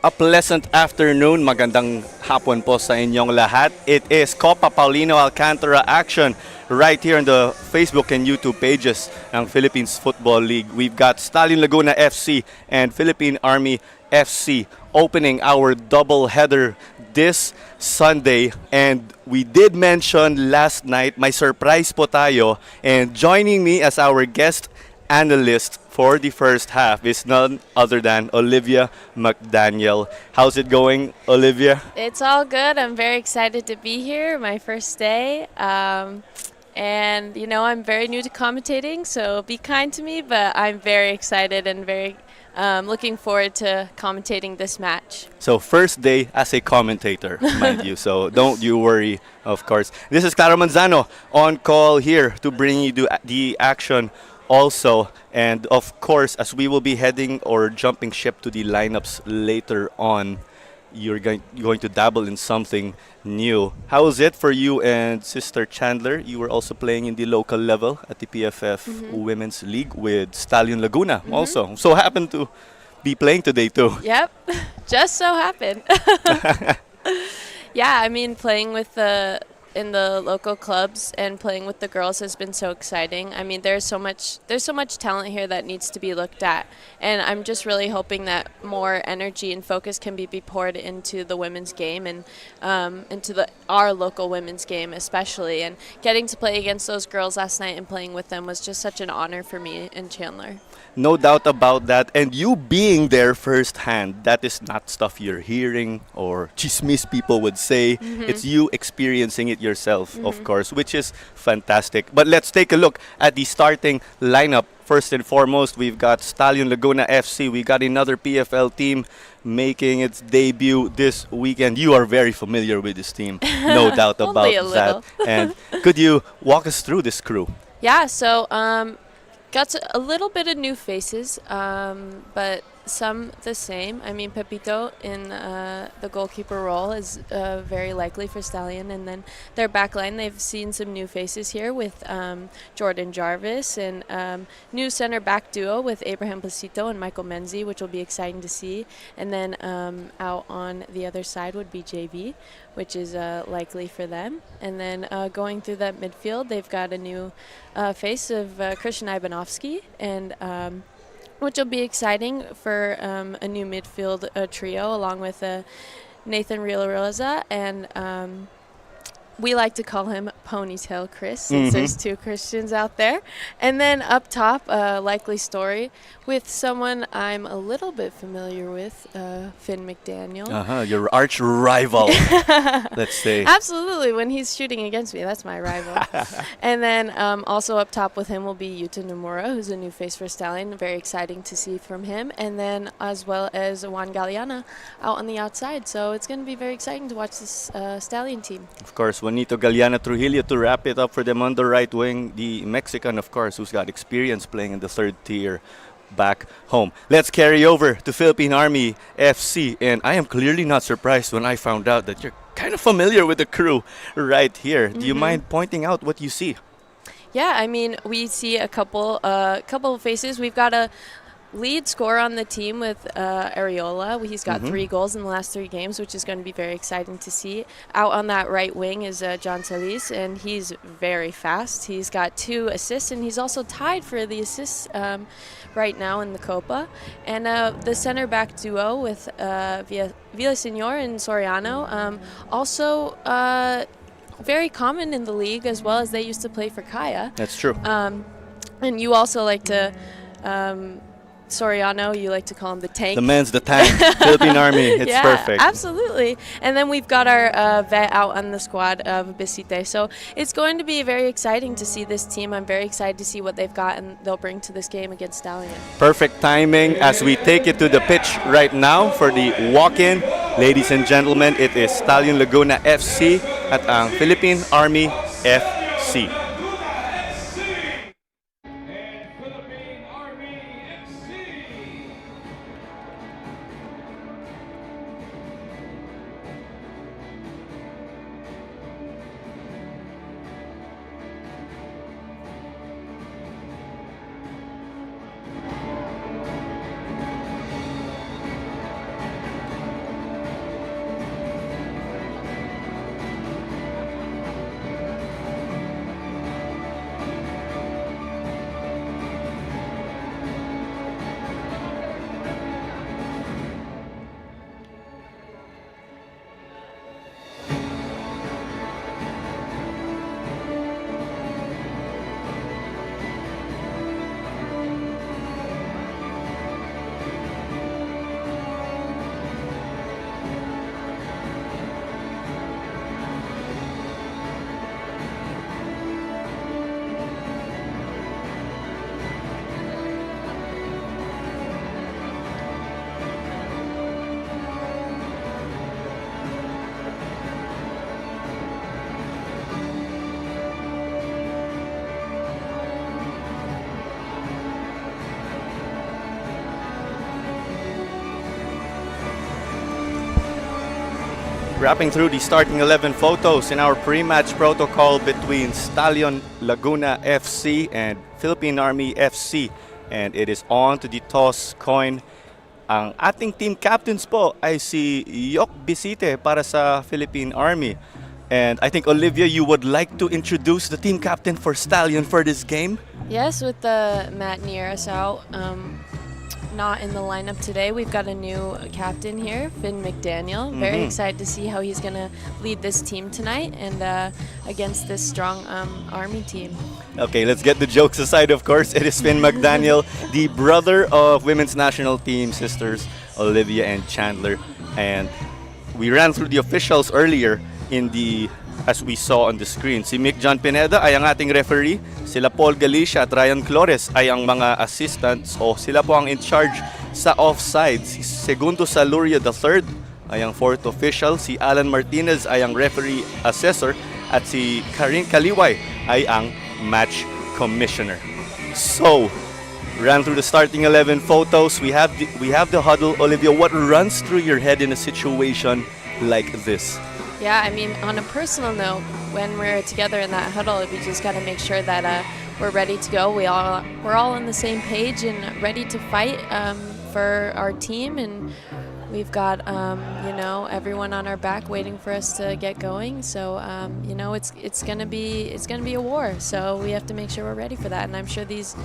a pleasant afternoon. Magandang hapon po sa inyong lahat. It is Copa Paulino Alcantara action right here on the Facebook and YouTube pages ng Philippines Football League. We've got Stallion Laguna FC and Philippine Army FC opening our double header this Sunday. And we did mention last night, may surprise po tayo. And joining me as our guest analyst for the first half is none other than Olivia McDaniel. How's it going, Olivia? It's all good. I'm very excited to be here, my first day. And, you know, I'm very new to commentating, so be kind to me, but I'm very excited and very looking forward to commentating this match. So first day as a commentator, mind you. So don't you worry, of course. This is Clara Manzano on call here to bring you the action also. And of course, as we will be heading or jumping ship to the lineups later on, you're going to dabble in something new. How is it for you and Sister Chandler? You were also playing in the local level at the PFF Women's League with Stallion Laguna also. So happened to be playing today too. Yep, just so happened. Yeah, I mean, playing with in the local clubs and playing with the girls has been so exciting. I mean, there's so much talent here that needs to be looked at, and I'm just really hoping that more energy and focus can be poured into the women's game and into our local women's game especially. And getting to play against those girls last night and playing with them was just such an honor for me and Chandler. No doubt about that. And you being there firsthand, that is not stuff you're hearing or chismis people would say. It's you experiencing it yourself, of course, which is fantastic. But let's take a look at the starting lineup. First and foremost, we've got Stallion Laguna FC. We got another PFL team making its debut this weekend. You are very familiar with this team, no doubt about that. And could you walk us through this crew? Yeah, so got a little bit of new faces, but some the same. I mean, Pepito in the goalkeeper role is very likely for Stallion. And then their backline, they've seen some new faces here with Jordan Jarvis and new center back duo with Abraham Placito and Michael Menzi, which will be exciting to see. And then out on the other side would be JB, which is likely for them. And then going through that midfield, they've got a new face of Christian Ivanovsky, and which will be exciting for a new midfield trio along with Nathan Riolarosa and we like to call him Ponytail Chris since there's two Christians out there. And then up top, likely story with someone I'm a little bit familiar with, Finn McDaniel. Your arch rival, let's say. Absolutely, when he's shooting against me, that's my rival. And then also up top with him will be Yuta Nomura, who's a new face for Stallion. Very exciting to see from him. And then as well as Juan Galeana out on the outside. So it's going to be very exciting to watch this Stallion team. Of course, Juanito Galeana Trujillo to wrap it up for them on the right wing. The Mexican, of course, who's got experience playing in the third tier back home. Let's carry over to Philippine Army FC. And I am clearly not surprised when I found out that you're kind of familiar with the crew right here. Do you mind pointing out what you see? Yeah, I mean, we see a couple of faces. We've got a lead scorer on the team with Areola. He's got 3 goals in the last 3 games, which is going to be very exciting to see. Out on that right wing is John Solis, and he's very fast. He's got 2 assists, and he's also tied for the assists right now in the Copa. And the center back duo with Villaseñor and Soriano, also very common in the league, as well as they used to play for Kaya. That's true. And you also like to Soriano, you like to call him the tank. The man's the tank. Philippine Army, it's yeah, perfect. Absolutely. And then we've got our vet out on the squad of Bisite. So it's going to be very exciting to see this team. I'm very excited to see what they've got and they'll bring to this game against Stallion. Perfect timing as we take it to the pitch right now for the walk-in. Ladies and gentlemen, it is Stallion Laguna FC at ang Philippine Army FC. Wrapping through the starting 11 photos in our pre-match protocol between Stallion Laguna FC and Philippine Army FC. And it is on to the toss coin. Ang ating team captains po ay si Yok Bisite para sa Philippine Army. And I think, Olivia, you would like to introduce the team captain for Stallion for this game? Yes, with Matt Nieras out, not in the lineup today, we've got a new captain here, Finn McDaniel. Very excited to see how he's going to lead this team tonight and against this strong Army team. Okay, let's get the jokes aside, of course. It is Finn McDaniel, the brother of women's national team sisters Olivia and Chandler. And we ran through the officials earlier as we saw on the screen. Si Mick John Pineda ay ang ating referee. Sila Paul Galicia at Ryan Flores ay ang mga assistants o sila po ang in charge sa offsides. Si Segundo Saluria III ay ang fourth official. Si Alan Martinez ay ang referee assessor at si Karin Kaliway ay ang match commissioner. So, ran through the starting 11 photos. We have the huddle. Olivia, what runs through your head in a situation like this? Yeah, I mean, on a personal note, when we're together in that huddle, we just got to make sure that we're ready to go. We're all on the same page and ready to fight for our team, and we've got everyone on our back waiting for us to get going. So it's gonna be a war. So we have to make sure we're ready for that, and I'm sure these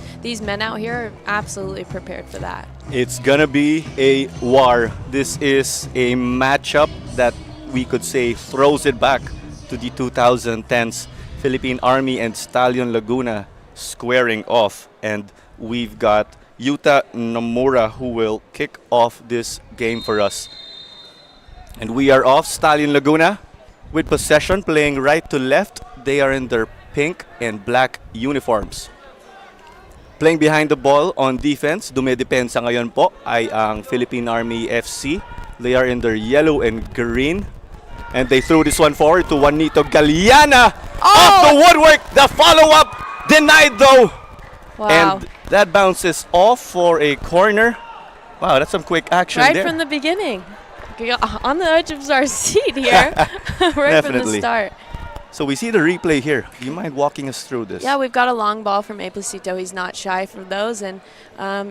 men out here are absolutely prepared for that. It's gonna be a war. This is a matchup that we could say throws it back to the 2010s Philippine Army and Stallion Laguna squaring off, and we've got Yuta Nomura who will kick off this game for us. And we are off. Stallion Laguna with possession, playing right to left. They are in their pink and black uniforms. Playing behind the ball on defense, dumedepensa ngayon po ay ang Philippine Army FC. They are in their yellow and green. And they threw this one forward to Juanito Galeana. Off the woodwork. The follow-up denied though. Wow. And that bounces off for a corner. Wow, that's some quick action right there. From the beginning. On the edge of our seat here. Right from the start. So we see the replay here. Do you mind walking us through this? Yeah, we've got a long ball from Eplicito. He's not shy for those. And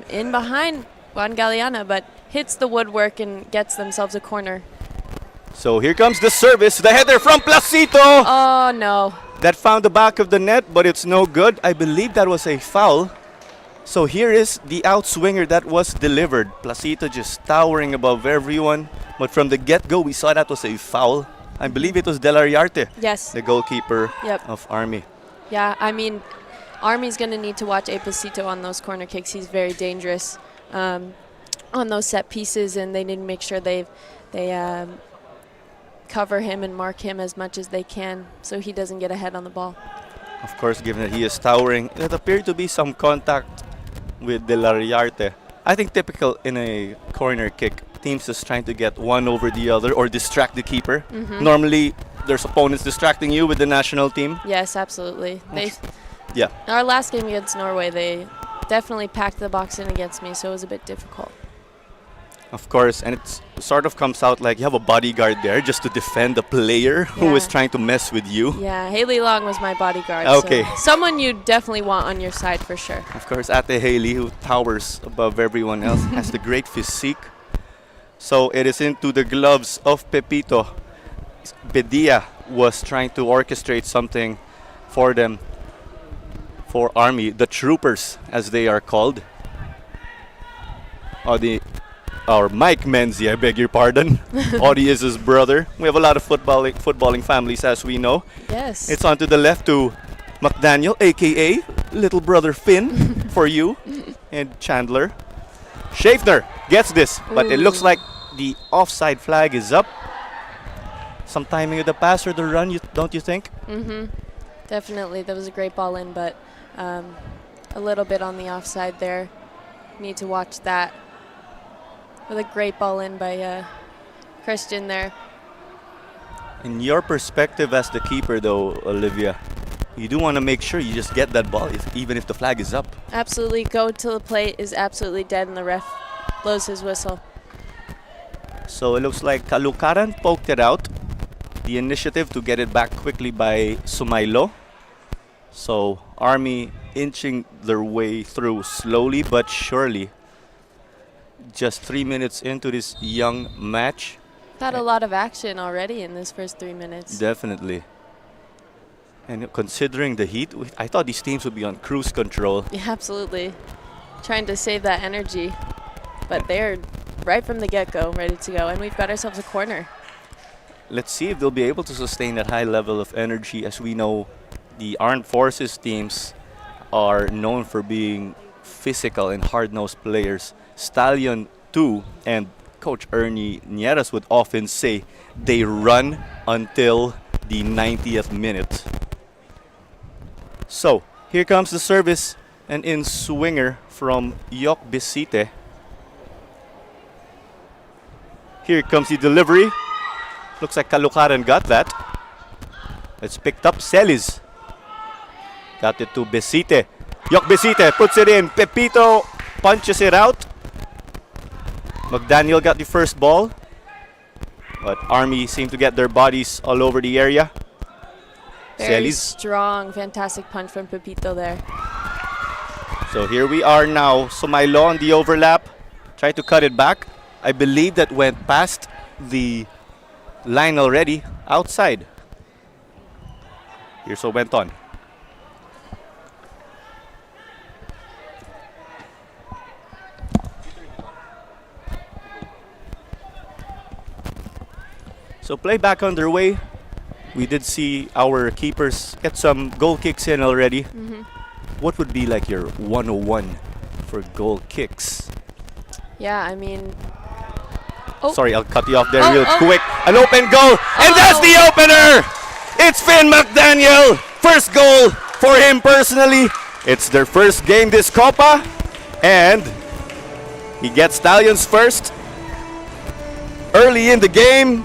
in behind Juan Galeana, but hits the woodwork and gets themselves a corner. So here comes the service. The header from Placito. Oh, no. That found the back of the net, but it's no good. I believe that was a foul. So here is the outswinger that was delivered. Placito just towering above everyone. But from the get-go, we saw that was a foul. I believe it was Delariarte, yes, the goalkeeper of Army. Yeah, I mean, Army's going to need to watch Eplicito on those corner kicks. He's very dangerous on those set pieces, and they need to make sure they cover him and mark him as much as they can so he doesn't get ahead on the ball. Of course, given that he is towering, it appeared to be some contact with Delariarte. I think typical in a corner kick, teams just trying to get one over the other or distract the keeper. Normally, there's opponents distracting you with the national team. Yes, absolutely. Yeah. Our last game against Norway, they definitely packed the box in against me, so it was a bit difficult. Of course, and it sort of comes out like you have a bodyguard there just to defend a player who is trying to mess with you. Yeah, Haley Long was my bodyguard. Okay. So someone you definitely want on your side for sure. Of course, Ate Haley, who towers above everyone else, has the great physique. So it is into the gloves of Pepito. Bedia was trying to orchestrate something for them, for Army, the troopers as they are called. Or Mike Menzi, I beg your pardon. Audie is his brother. We have a lot of footballing families, as we know. Yes. It's on to the left to McDaniel, a.k.a. little brother Finn, for you, and Chandler. Schaffner gets this, but it looks like the offside flag is up. Some timing of the pass or the run, don't you think? Definitely. That was a great ball in, but a little bit on the offside there. Need to watch that. With a great ball in by Christian there. In your perspective as the keeper, though, Olivia, you do want to make sure you just get that ball, even if the flag is up. Absolutely. Go till the plate is absolutely dead and the ref blows his whistle. So it looks like Kalukaran poked it out. the initiative to get it back quickly by Sumailo. So Army inching their way through slowly but surely. Just 3 minutes into this young match. Had a lot of action already in this first 3 minutes. Definitely. And considering the heat, I thought these teams would be on cruise control. Yeah, absolutely. Trying to save that energy. But they're right from the get-go ready to go. And we've got ourselves a corner. Let's see if they'll be able to sustain that high level of energy. As we know, the armed forces teams are known for being physical and hard-nosed players. Stallion 2 and Coach Ernie Nieras would often say they run until the 90th minute. So, here comes the service, and in swinger from Yok Bisite. Here comes the delivery. Looks like Kalukaran got that. It's picked up Celis. Got it to Bisite. Yok Bisite puts it in. Pepito punches it out. McDaniel got the first ball. But Army seem to get their bodies all over the area. Very Celis. strong, fantastic punch from Pepito there. So here we are now. Sumailo on the overlap. Try to cut it back. I believe that went past the line already. Outside. Here's what went on. So play back underway. We did see our keepers get some goal kicks in already. What would be like your 101 for goal kicks? Yeah, I mean... Oh. Sorry, I'll cut you off there Oh, real oh. quick. An open goal, and that's the opener! It's Finn McDaniel. First goal for him personally. It's their first game this Copa, and he gets Stallions first. Early in the game,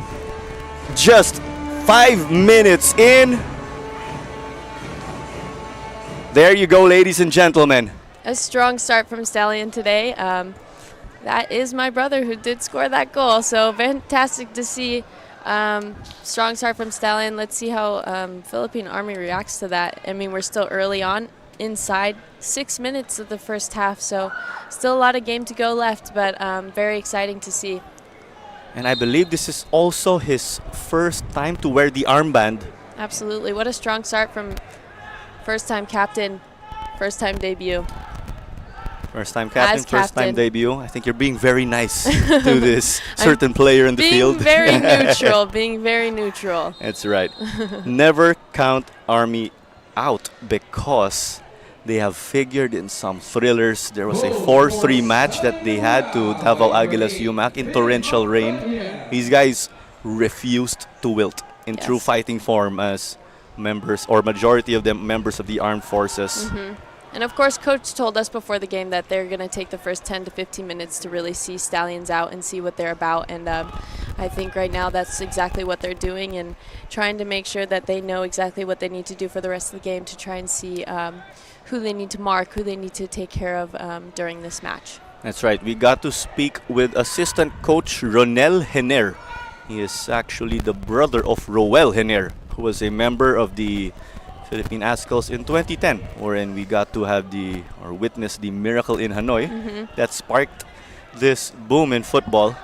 just 5 minutes in. There you go, ladies and gentlemen. A strong start from Stallion today. That is my brother who did score that goal, so fantastic to see. Strong start from Stallion. Let's see how Philippine Army reacts to that. I mean, we're still early on, inside 6 minutes of the first half, so still a lot of game to go left, but very exciting to see. And I believe this is also his first time to wear the armband. Absolutely. What a strong start from first-time captain, first-time debut. First time captain, As first time captain. debut. I think you're being very nice to this certain player in the field. Being very neutral, being very neutral. That's right. Never count Army out because they have figured in some thrillers. There was a 4-3 match that they had to Davao Aguilas UMAC in torrential rain. These guys refused to wilt in true Yes. fighting form as members, or majority of them members of the armed forces. And of course, Coach told us before the game that they're going to take the first 10 to 15 minutes to really see Stallions out and see what they're about. And I think right now that's exactly what they're doing, and trying to make sure that they know exactly what they need to do for the rest of the game to try and see who they need to mark, who they need to take care of during this match. That's right. We got to speak with assistant coach Ronel Hener. He is actually the brother of Roel Hener, who was a member of the Philippine Ascals in 2010, wherein we got to have witness the miracle in Hanoi that sparked this boom in football.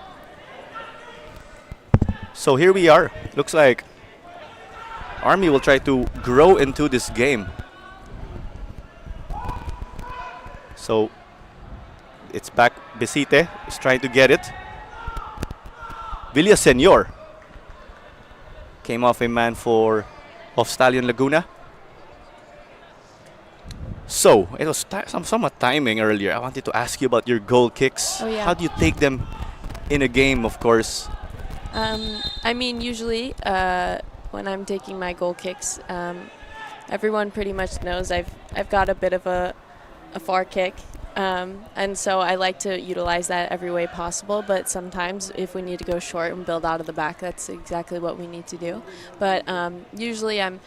So here we are. Looks like Army will try to grow into this game. So it's back. Besite is trying to get it. Villasenor came off a man of Stallion Laguna. So, it was somewhat timing earlier. I wanted to ask you about your goal kicks. Oh, yeah. How do you take them in a game, of course? I mean, usually when I'm taking my goal kicks, everyone pretty much knows I've got a bit of a far kick. And so I like to utilize that every way possible, but sometimes if we need to go short and build out of the back, that's exactly what we need to do. But usually I'm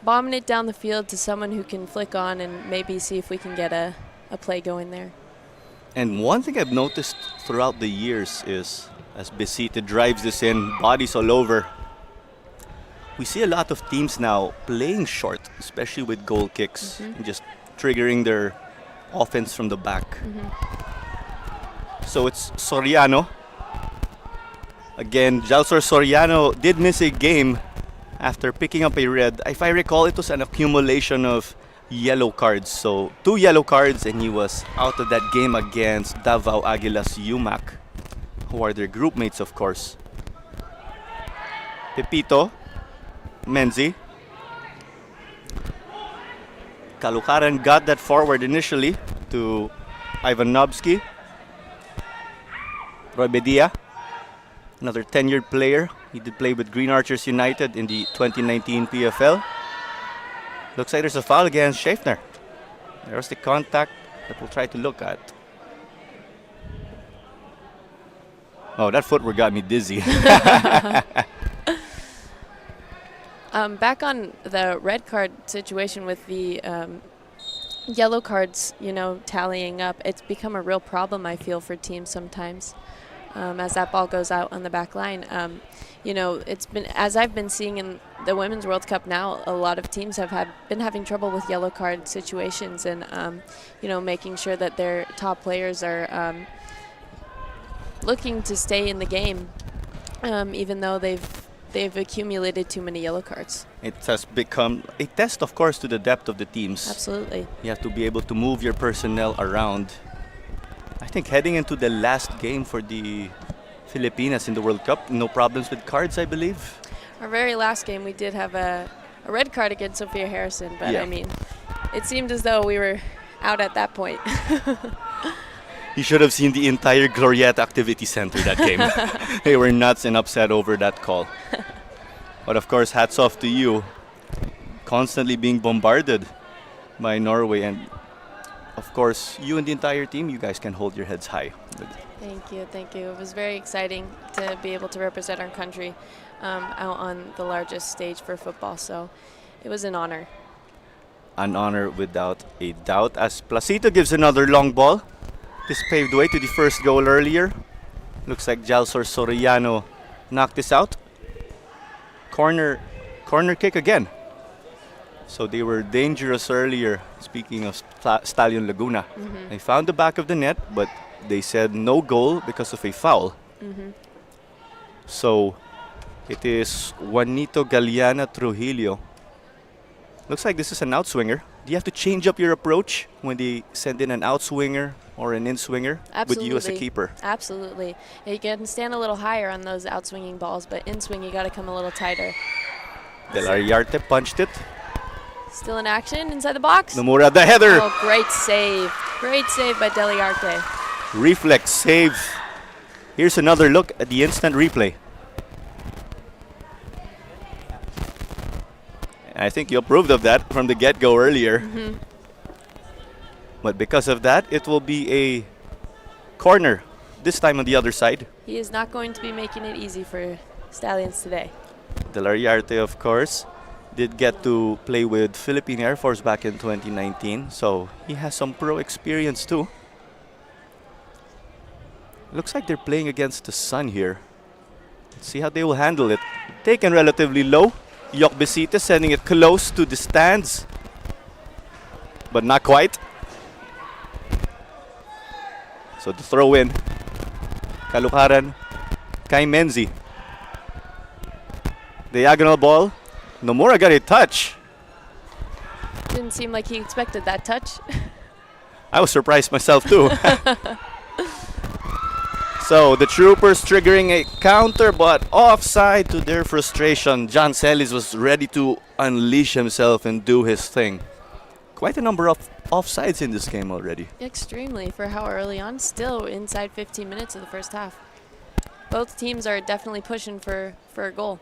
bombing it down the field to someone who can flick on and maybe see if we can get a play going there. And one thing I've noticed throughout the years is, as Besite drives this in, bodies all over, We see a lot of teams now playing short, especially with goal kicks, and just triggering their offense from the back. So it's Soriano. Again, Jalsor Soriano did miss a game after picking up a red. If I recall, it was an accumulation of yellow cards. So 2 yellow cards and he was out of that game against Davao Aguilas UMAC, who are their group mates, of course. Pepito, Menzi. Kalukaran got that forward initially to Ivanovsky. Roy Bedia, another tenured player. He did play with Green Archers United in the 2019 PFL. Looks like there's a foul against Schaeffner. There's the contact that we'll try to look at. Oh, that footwork got me dizzy. Back on the red card situation with the yellow cards, tallying up, it's become a real problem, I feel, for teams sometimes. As that ball goes out on the back line. It's been, as I've been seeing in the Women's World Cup now, a lot of teams have been having trouble with yellow card situations and, making sure that their top players are looking to stay in the game, even though they've accumulated too many yellow cards. It has become a test, of course, to the depth of the teams. Absolutely. You have to be able to move your personnel around. I think heading into the last game for the Filipinas in the World Cup, no problems with cards, I believe. Our very last game, we did have a red card against Sophia Harrison, but Yeah. I mean, it seemed as though we were out at that point. You should have seen the entire Glorieta Activity Center that game. They were nuts and upset over that call. But of course, hats off to you. Constantly being bombarded by Norway. And of course, you and the entire team, you guys can hold your heads high. Thank you, thank you. It was very exciting to be able to represent our country out on the largest stage for football, so it was an honor. An honor without a doubt. As Placito gives another long ball. This paved way to the first goal earlier. Looks like Jalsor Soriano knocked this out. Corner kick again. So they were dangerous earlier. Speaking of Stallion Laguna, they found the back of the net, but they said no goal because of a foul. So it is Juanito Galeana Trujillo. Looks like this is an outswinger. Do you have to change up your approach when they send in an outswinger or an in-swinger with you as a keeper? Absolutely. You can stand a little higher on those outswinging balls, but in-swing you got to come a little tighter. Del Ariarte punched it. Still in action inside the box. Nomura the header. Oh, great save. Great save by Deliarte. Reflex save. Here's another look at the instant replay. I think you approved of that from the get-go earlier. But because of that, it will be a corner, this time on the other side. He is not going to be making it easy for Stallions today. Del Ariarte, of course, did get to play with Philippine Air Force back in 2019, so he has some pro experience too. Looks like they're playing against the sun here. Let's see how they will handle it. Taken relatively low. Yok Besita sending it close to the stands, but not quite. So the throw in. Kalukaran. Kay Menzi. Diagonal ball. Nomura got a touch. Didn't seem like he expected that touch. I was surprised myself too. So the Troopers triggering a counter, but offside to their frustration. John Celis was ready to unleash himself and do his thing. Quite a number of offsides in this game already. Extremely for how early on. Still inside 15 minutes of the first half. Both teams are definitely pushing for a goal.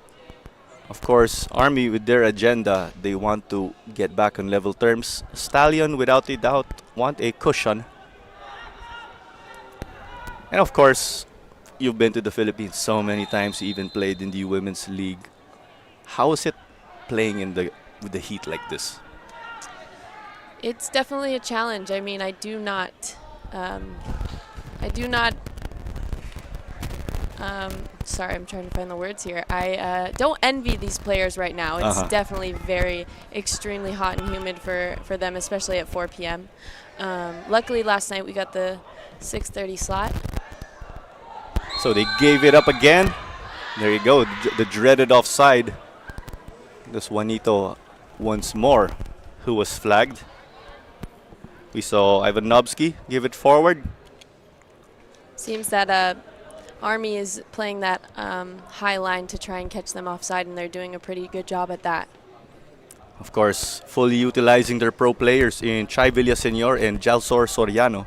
Of course, Army with their agenda, they want to get back on level terms. Stallion, without a doubt, want a cushion. And of course, you've been to the Philippines so many times, you even played in the Women's League. How is it playing with the heat like this? It's definitely a challenge. I mean, I do not sorry, I'm trying to find the words here. I don't envy these players right now. It's definitely very extremely hot and humid for them, especially at 4 p.m. Luckily, last night we got the 6:30 slot. So they gave it up again. There you go, the dreaded offside. This Juanito once more, who was flagged. We saw Ivanovsky give it forward. Seems that Army is playing that high line to try and catch them offside, and they're doing a pretty good job at that. Of course, fully utilizing their pro players in Chai Villaseñor and Jalsor Soriano.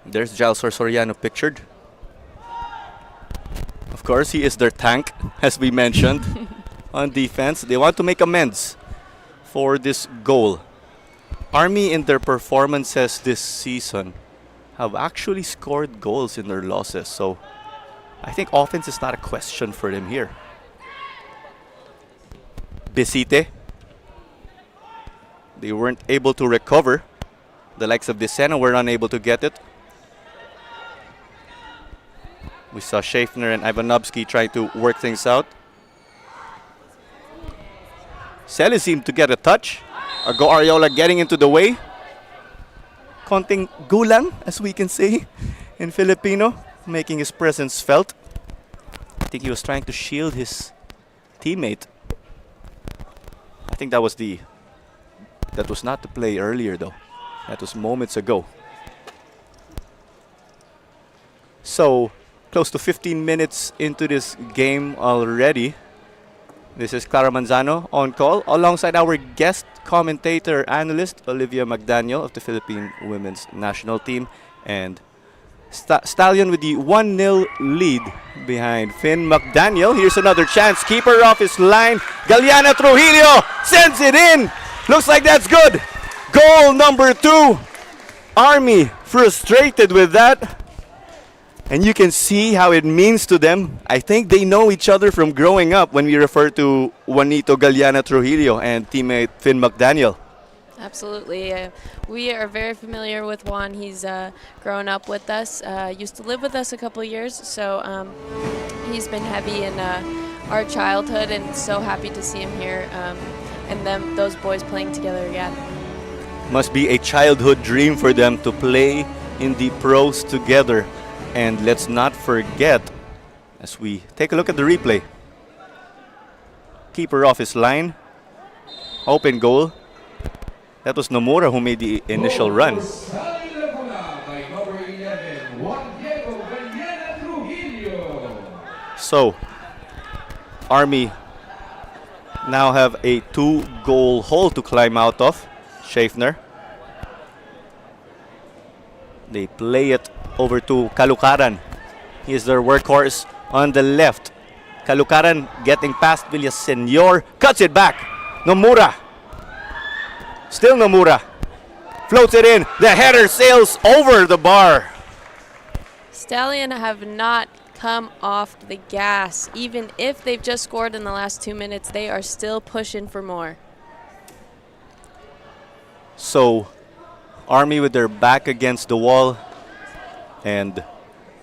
There's Jalsor Soriano pictured. Of course, he is their tank, as we mentioned, on defense. They want to make amends for this goal. Army, in their performances this season, have actually scored goals in their losses. So I think offense is not a question for them here. Besite. They weren't able to recover. The likes of Decena were unable to get it. We saw Schaeffner and Ivanovsky trying to work things out. Celis seemed to get a touch. Argo Ariola getting into the way. Konting gulang, as we can say in Filipino, making his presence felt. I think he was trying to shield his teammate. I think that was not the play earlier though. That was moments ago. So, close to 15 minutes into this game already. This is Clara Manzano on call alongside our guest commentator analyst Olivia McDaniel of the Philippine Women's National Team, and Stallion with the 1-0 lead behind Finn McDaniel. Here's another chance. Keeper off his line. Galiana Trujillo sends it in. Looks like that's good. Goal number 2. Army frustrated with that. And you can see how it means to them. I think they know each other from growing up when we refer to Juanito Galiana Trujillo and teammate Finn McDaniel. Absolutely. We are very familiar with Juan. He's grown up with us, used to live with us a couple years, so he's been heavy in our childhood, and so happy to see him here and those boys playing together again. Must be a childhood dream for them to play in the pros together. And let's not forget, as we take a look at the replay, keeper off his line, open goal. That was Nomura who made the initial run. Stallion Laguna by number 11, Juanito Galiana Trujillo. So, Army now have a 2-goal hole to climb out of. Schaeffner. They play it over to Calucaran. He is their workhorse on the left. Calucaran getting past Villaseñor. Cuts it back. Nomura. Still Nomura. Floats it in. The header sails over the bar. Stallion have not come off the gas. Even if they've just scored in the last 2 minutes, they are still pushing for more. So, Army with their back against the wall. And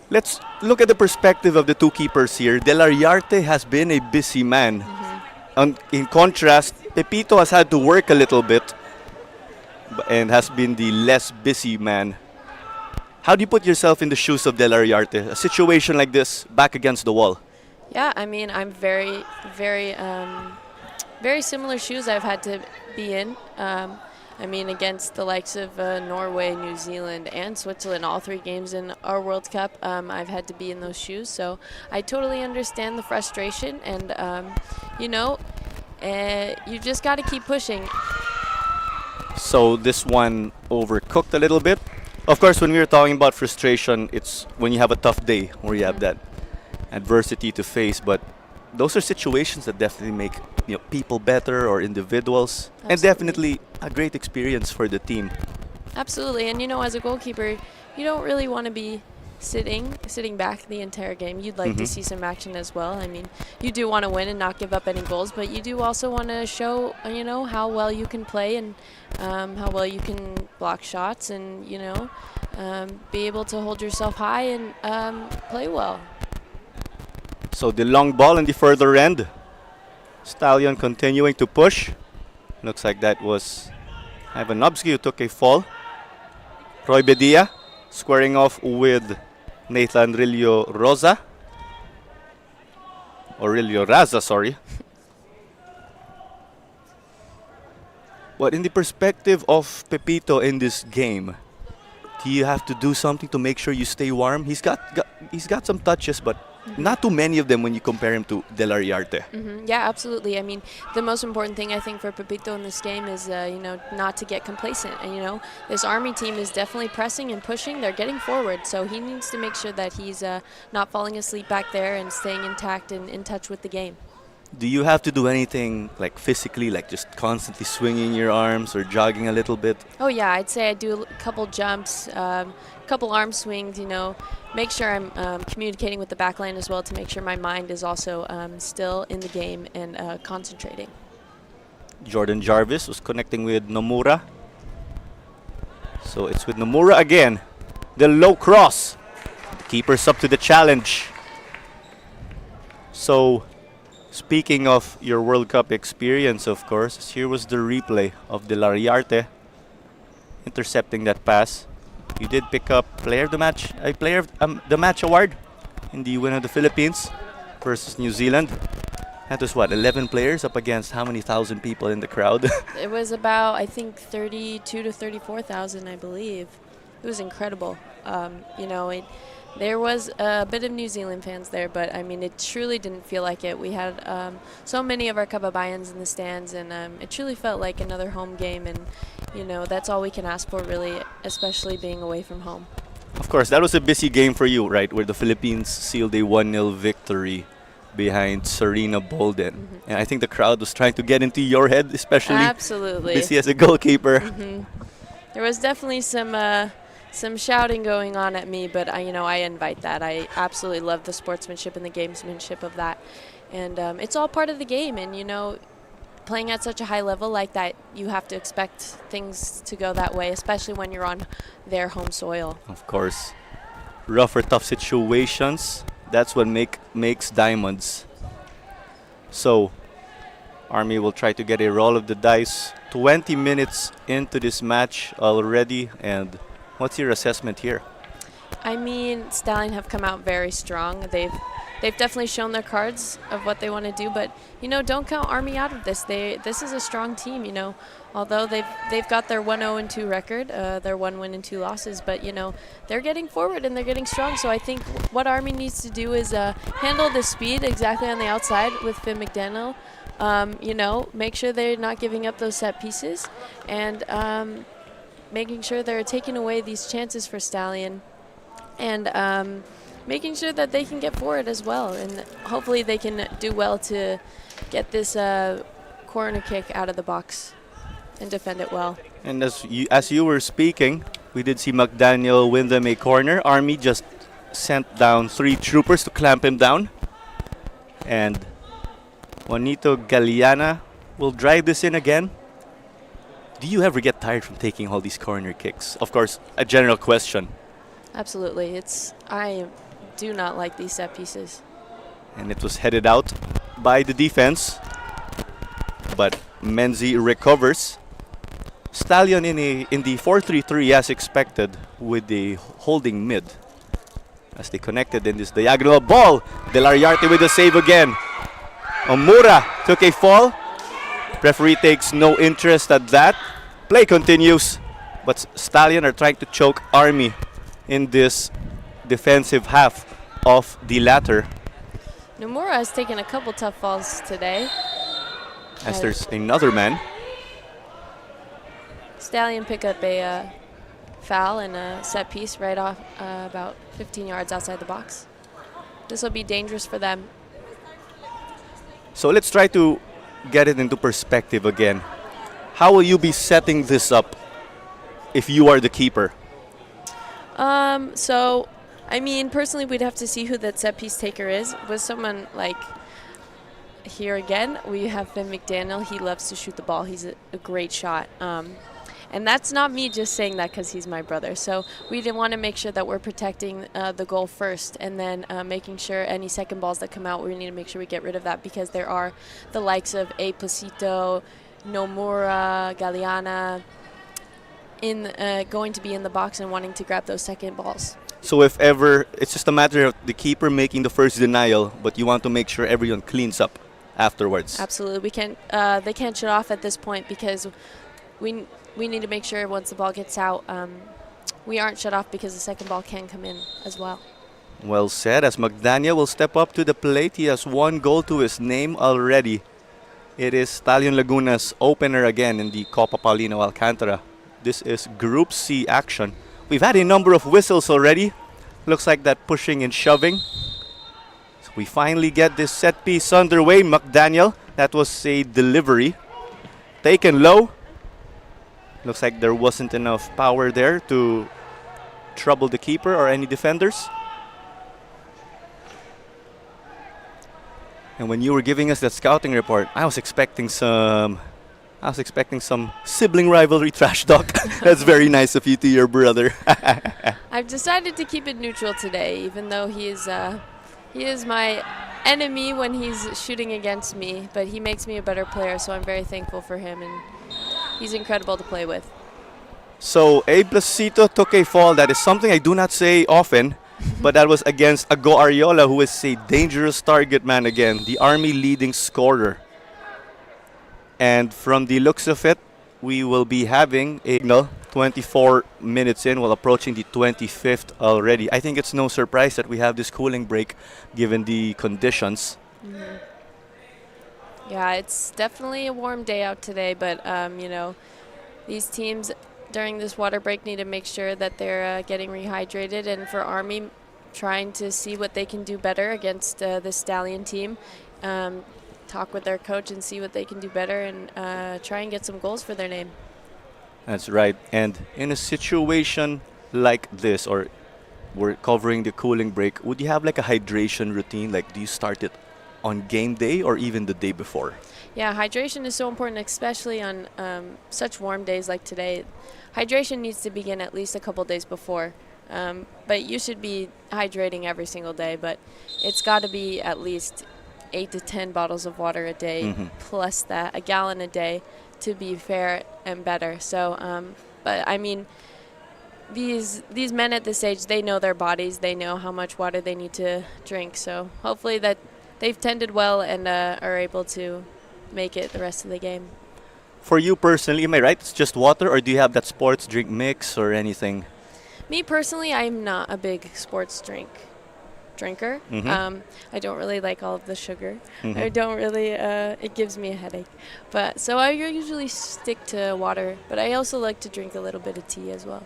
let's look at the perspective of the two keepers here. Delariarte has been a busy man. In contrast, Pepito has had to work a little bit and has been the less busy man. How do you put yourself in the shoes of Delariarte? A situation like this, back against the wall. Yeah, I mean, I'm very similar shoes I've had to be in. I mean, against the likes of Norway, New Zealand, and Switzerland, all 3 games in our World Cup, I've had to be in those shoes. So I totally understand the frustration, and, you just got to keep pushing. So this one overcooked a little bit. Of course, when we were talking about frustration, it's when you have a tough day where you have that adversity to face. But those are situations that definitely make people better, or individuals. Absolutely. And definitely a great experience for the team. Absolutely, and as a goalkeeper, you don't really want to be sitting back the entire game. You'd like to see some action as well. I mean, you do want to win and not give up any goals, but you do also want to show, how well you can play and how well you can block shots and, be able to hold yourself high and play well. So the long ball in the further end. Stallion continuing to push. Looks like that was Ivanovsky who took a fall. Roy Bedia squaring off with Nathan Rillo Raza, sorry. But in the perspective of Pepito in this game, do you have to do something to make sure you stay warm? He's got some touches, but not too many of them when you compare him to De La Riarte. Yeah, absolutely. I mean, the most important thing I think for Pepito in this game is, not to get complacent. And, this Army team is definitely pressing and pushing. They're getting forward. So he needs to make sure that he's not falling asleep back there and staying intact and in touch with the game. Do you have to do anything like physically, like just constantly swinging your arms or jogging a little bit? Oh, yeah. I'd say I do a couple jumps, couple arm swings, make sure I'm communicating with the back line as well to make sure my mind is also still in the game and concentrating. Jordan Jarvis was connecting with Nomura. So it's with Nomura again. The low cross. The keeper's up to the challenge. So, speaking of your World Cup experience, of course, here was the replay of De La Riarte intercepting that pass. You did pick up player of the match award in the win of the Philippines versus New Zealand. That was 11 players up against how many thousand people in the crowd? It was about, I think, 32 to 34,000, I believe. It was incredible. There was a bit of New Zealand fans there, but I mean, it truly didn't feel like it. We had so many of our kababayans in the stands, and it truly felt like another home game. And that's all we can ask for, really, especially being away from home. Of course, that was a busy game for you, right? Where the Philippines sealed a 1-0 victory behind Serena Bolden. And I think the crowd was trying to get into your head, especially Absolutely. busy as a goalkeeper. There was definitely some shouting going on at me, but I invite that. I absolutely love the sportsmanship and the gamesmanship of that, and it's all part of the game. And playing at such a high level like that, you have to expect things to go that way, especially when you're on their home soil. Of course, rough or tough situations, that's what makes diamonds. So, Army will try to get a roll of the dice. 20 minutes into this match already, and what's your assessment here? I mean, Stallion have come out very strong. They've definitely shown their cards of what they want to do, but don't count Army out of this. This is a strong team. Although they've got their 1-0-2 record, their 1 win and 2 losses, but they're getting forward and they're getting strong. So I think what Army needs to do is handle the speed exactly on the outside with Finn McDaniel. Make sure they're not giving up those set pieces, and making sure they're taking away these chances for Stallion, and making sure that they can get forward as well. And hopefully they can do well to get this corner kick out of the box and defend it well. And as you were speaking, we did see McDaniel win them a corner. Army just sent down 3 troopers to clamp him down. And Juanito Galeana will drive this in again. Do you ever get tired from taking all these corner kicks? Of course, a general question. Absolutely. I do not like these set pieces. And it was headed out by the defense. But Menzi recovers. Stallion in the 4-3-3 as expected with the holding mid. As they connected in this diagonal ball. De La Riarte with the save again. Omura took a fall. Referee takes no interest at that. Play continues. But Stallion are trying to choke Army in this defensive half of the latter. Nomura has taken a couple tough falls today. As there's another man. Stallion pick up a foul and a set piece right off about 15 yards outside the box. This will be dangerous for them. So let's try to get it into perspective again. How will you be setting this up if you are the keeper? I I mean, personally, we'd have to see who that set piece taker is. With someone like here again, we have Finn McDaniel. He loves to shoot the ball. He's a great shot. And that's not me just saying that because he's my brother. So we didn't want to make sure that we're protecting the goal first, and then making sure any second balls that come out, we need to make sure we get rid of that, because there are the likes of A. Placito, Nomura, Galeana going to be in the box and wanting to grab those second balls. So if ever, it's just a matter of the keeper making the first denial, but you want to make sure everyone cleans up afterwards. Absolutely. We can't. They can't shut off at this point, because we need to make sure once the ball gets out, we aren't shut off, because the second ball can come in as well. Well said. As McDaniel will step up to the plate, he has 1 goal to his name already. It is Stallion Laguna's opener again in the Copa Paulino Alcantara. This is Group C action. We've had a number of whistles already. Looks like that pushing and shoving. So we finally get this set piece underway. McDaniel, that was a delivery. Taken low. Looks like there wasn't enough power there to trouble the keeper or any defenders. And when you were giving us that scouting report, I was expecting some sibling rivalry trash talk. That's very nice of you to your brother. I've decided to keep it neutral today, even though he is my enemy when he's shooting against me, but he makes me a better player, so I'm very thankful for him, and he's incredible to play with. So A. Placito took a fall. That is something I do not say often, but that was against Ago Ariola, who is a dangerous target man again, the Army leading scorer. And from the looks of it, we will be having a 24 minutes in, while approaching the 25th already. I think it's no surprise that we have this cooling break given the conditions. Mm-hmm. Yeah, it's definitely a warm day out today, but these teams during this water break need to make sure that they're getting rehydrated, and for Army, trying to see what they can do better against the Stallion team. Talk with their coach and see what they can do better, and try and get some goals for their name. That's right. And in a situation like this, or we're covering the cooling break, would you have like a hydration routine? Like, do you start it on game day or even the day before? Yeah, hydration is so important, especially on such warm days like today. Hydration needs to begin at least a couple days before. But you should be hydrating every single day, but it's got to be at least 8 to 10 bottles of water a day, plus that, a gallon a day, to be fair and better. So, but I mean, these men at this age, they know their bodies, they know how much water they need to drink. So hopefully that they've tended well and are able to make it the rest of the game. For you personally, am I right? It's just water, or do you have that sports drink mix or anything? Me personally, I'm not a big sports drinker. I don't really like all of the sugar. I don't really, it gives me a headache. But so I usually stick to water, but I also like to drink a little bit of tea as well.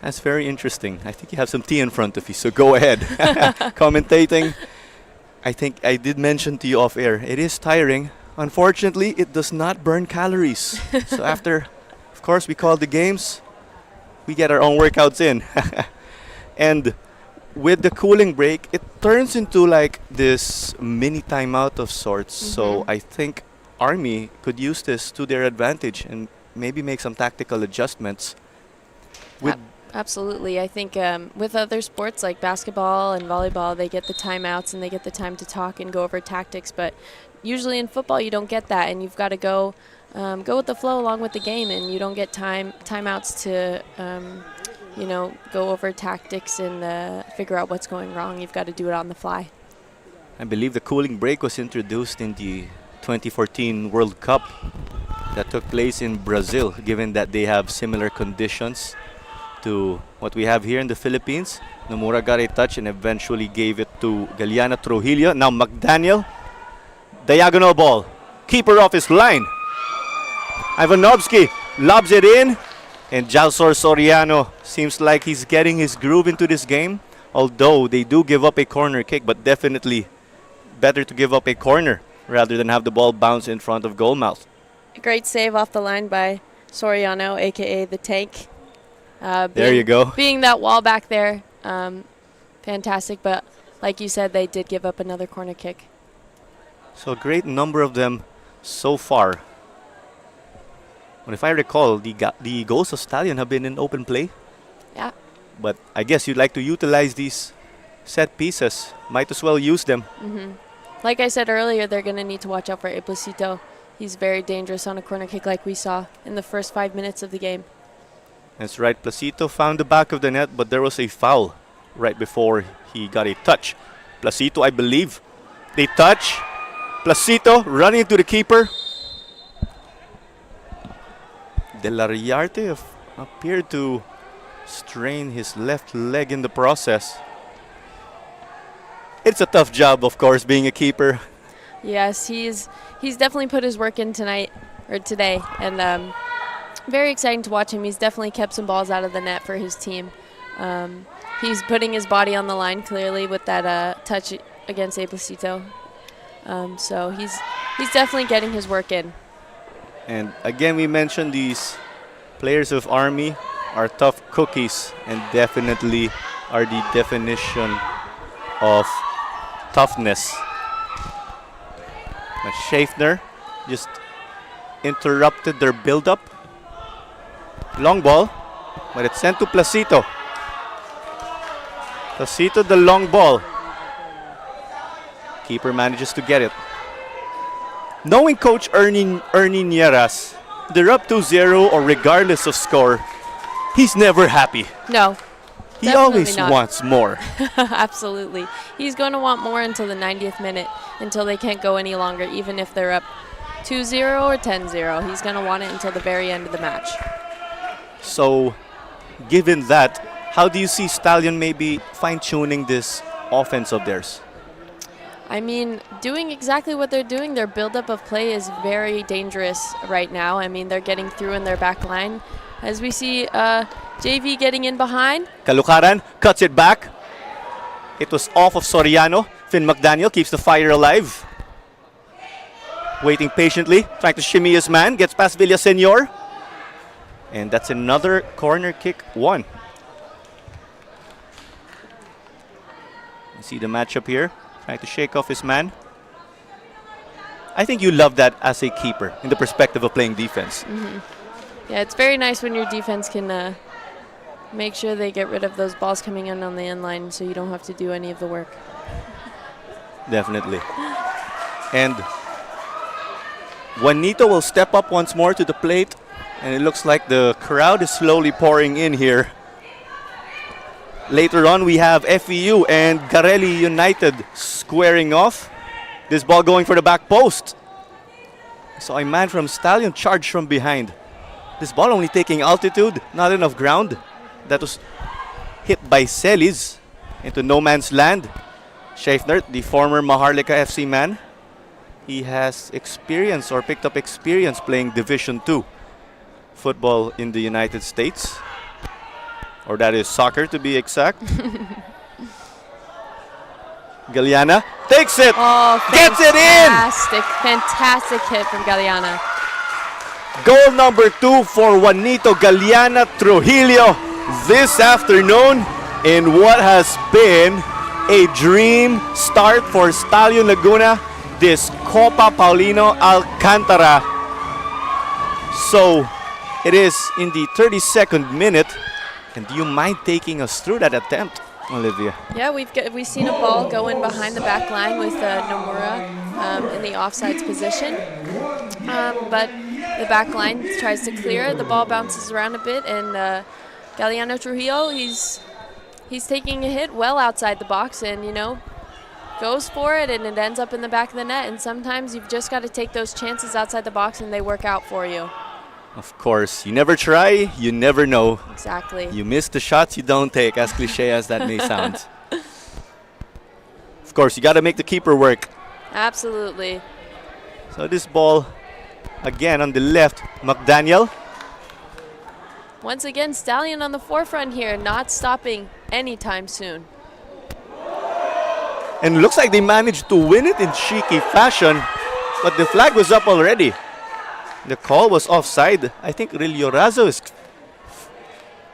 That's very interesting. I think you have some tea in front of you, so go ahead. Commentating. I think I did mention to you off air, it is tiring. Unfortunately, it does not burn calories. So after, of course, we call the games, we get our own workouts in. And with the cooling break, it turns into like this mini timeout of sorts. So I think Army could use this to their advantage and maybe make some tactical adjustments. Absolutely. I think with other sports like basketball and volleyball, they get the timeouts and they get the time to talk and go over tactics. But usually in football, you don't get that, and you've got to go with the flow along with the game, and you don't get timeouts to go over tactics and figure out what's going wrong. You've got to do it on the fly. I believe the cooling break was introduced in the 2014 World Cup that took place in Brazil, given that they have similar conditions to what we have here in the Philippines. Nomura got a touch and eventually gave it to Galeana Trujillo. Now McDaniel, diagonal ball, keeper off his line. Ivanovsky lobs it in, and Jalsor Soriano seems like he's getting his groove into this game, although they do give up a corner kick, but definitely better to give up a corner rather than have the ball bounce in front of goal mouth. A great save off the line by Soriano, a.k.a. the Tank. There you go. Being that wall back there, fantastic. But like you said, they did give up another corner kick. So a great number of them so far. And if I recall, the goals of Stallion have been in open play. Yeah. But I guess you'd like to utilize these set pieces. Might as well use them. Like I said earlier, they're going to need to watch out for Iplicito. He's very dangerous on a corner kick like we saw in the first 5 minutes of the game. That's right. Placito found the back of the net, but there was a foul right before he got a touch. Placito, I believe. They touch. Placito running into the keeper. Delariarte appeared to strain his left leg in the process. It's a tough job, of course, being a keeper. Yes, he's definitely put his work in today, and very exciting to watch him. He's definitely kept some balls out of the net for his team. He's putting his body on the line clearly with that touch against Iplicito. So he's definitely getting his work in. And again, we mentioned these players of Army are tough cookies and definitely are the definition of toughness. But Schaffner just interrupted their build-up. Long ball, but it's sent to Placito. Placito, the long ball. Keeper manages to get it. Knowing Coach Ernie Nieras, they're up 2-0 or regardless of score, he's never happy. No. He always wants more. Absolutely. He's going to want more until the 90th minute, until they can't go any longer, even if they're up 2-0 or 10-0. He's going to want it until the very end of the match. So, given that, how do you see Stallion maybe fine-tuning this offense of theirs? I mean, doing exactly what they're doing, their buildup of play is very dangerous right now. I mean, they're getting through in their back line. As we see JV getting in behind. Calucaran cuts it back. It was off of Soriano. Finn McDaniel keeps the fire alive. Waiting patiently, trying to shimmy his man. Gets past Villaseñor. And that's another corner kick one. You see the matchup here. Trying to shake off his man. I think you love that as a keeper in the perspective of playing defense. Yeah, it's very nice when your defense can make sure they get rid of those balls coming in on the end line so you don't have to do any of the work. Definitely. And Juanito will step up once more to the plate. And it looks like the crowd is slowly pouring in here. Later on, we have FEU and Garelli United squaring off. This ball going for the back post. So a man from Stallion charged from behind. This ball only taking altitude, not enough ground. That was hit by Celis into no man's land. Schaffner, the former Maharlika FC man, he has experience or picked up experience playing Division II football in the United States. Or that is soccer to be exact. Galeana takes it, gets it in! Fantastic hit from Galeana. Goal number 2 for Juanito Galeana Trujillo this afternoon in what has been a dream start for Stallion Laguna, this Copa Paulino Alcantara. So it is in the 32nd minute. And do you mind taking us through that attempt, Olivia? Yeah, we've seen a ball go in behind the back line with Nomura in the offsides position. But the back line tries to clear. The ball bounces around a bit, and Galeano Trujillo, he's taking a hit well outside the box, and goes for it, and it ends up in the back of the net. And sometimes you've just got to take those chances outside the box, and they work out for you. Of course, you never try, you never know. Exactly. You miss the shots you don't take, as cliche as that may sound. Of course, you got to make the keeper work. Absolutely. So this ball, again on the left, McDaniel. Once again, Stallion on the forefront here, not stopping anytime soon. And looks like they managed to win it in cheeky fashion, but the flag was up already. The call was offside. I think Rillorazo is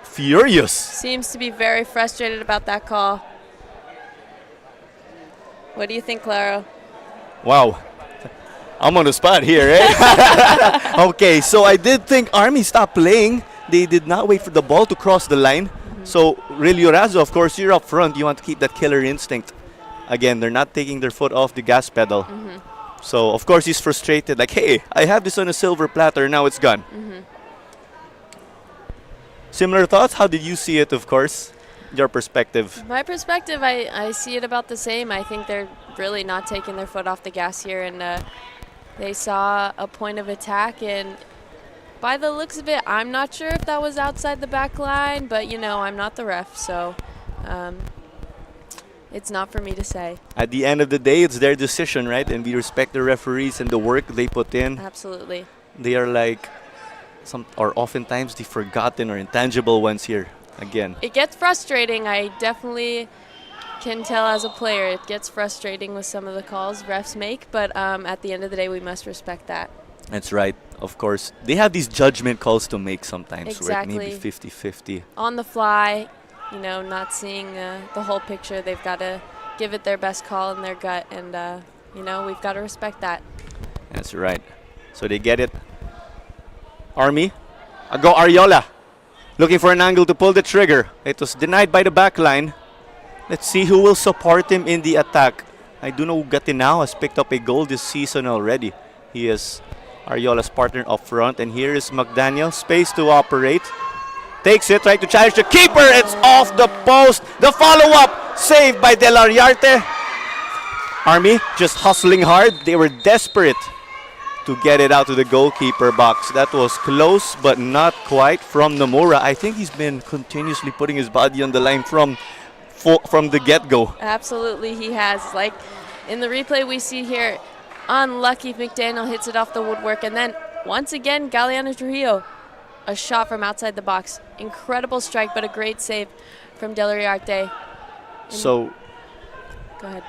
furious. Seems to be very frustrated about that call. What do you think, Claro? Wow. I'm on the spot here, eh? Okay, so I did think Army stopped playing. They did not wait for the ball to cross the line. So, really, Orazo, of course, you're up front. You want to keep that killer instinct. Again, they're not taking their foot off the gas pedal. So, of course, he's frustrated. Like, hey, I have this on a silver platter. Now it's gone. Similar thoughts? How did you see it, of course? Your perspective. My perspective, I see it about the same. I think they're really not taking their foot off the gas here, and they saw a point of attack, and by the looks of it, I'm not sure if that was outside the back line, but, you know, I'm not the ref, so it's not for me to say. At the end of the day, it's their decision, right? And we respect the referees and the work they put in. Absolutely. They are like or oftentimes the forgotten or intangible ones here again. It gets frustrating. I definitely can tell as a player it gets frustrating with some of the calls refs make, but at the end of the day, we must respect that. That's right. Of course, they have these judgment calls to make sometimes, Exactly. right? Maybe 50-50. On the fly, you know, not seeing the whole picture. They've got to give it their best call in their gut, and, you know, we've got to respect that. That's right. So they get it. Army. Go Ariola. Looking for an angle to pull the trigger. It was denied by the back line. Let's see who will support him in the attack. I do know Gatinao has picked up a goal this season already. He is Ariola's partner up front. And here is McDaniel. Space to operate. Takes it, trying to challenge the keeper. It's off the post. The follow-up saved by Del Ariarte. Army just hustling hard. They were desperate to get it out to the goalkeeper box. That was close, but not quite from Nomura. I think he's been continuously putting his body on the line from the get-go. Absolutely, he has. Like in the replay we see here, unlucky McDaniel hits it off the woodwork, and then once again, Galeano Trujillo, a shot from outside the box. Incredible strike, but a great save from Del Ariarte. So, Go ahead.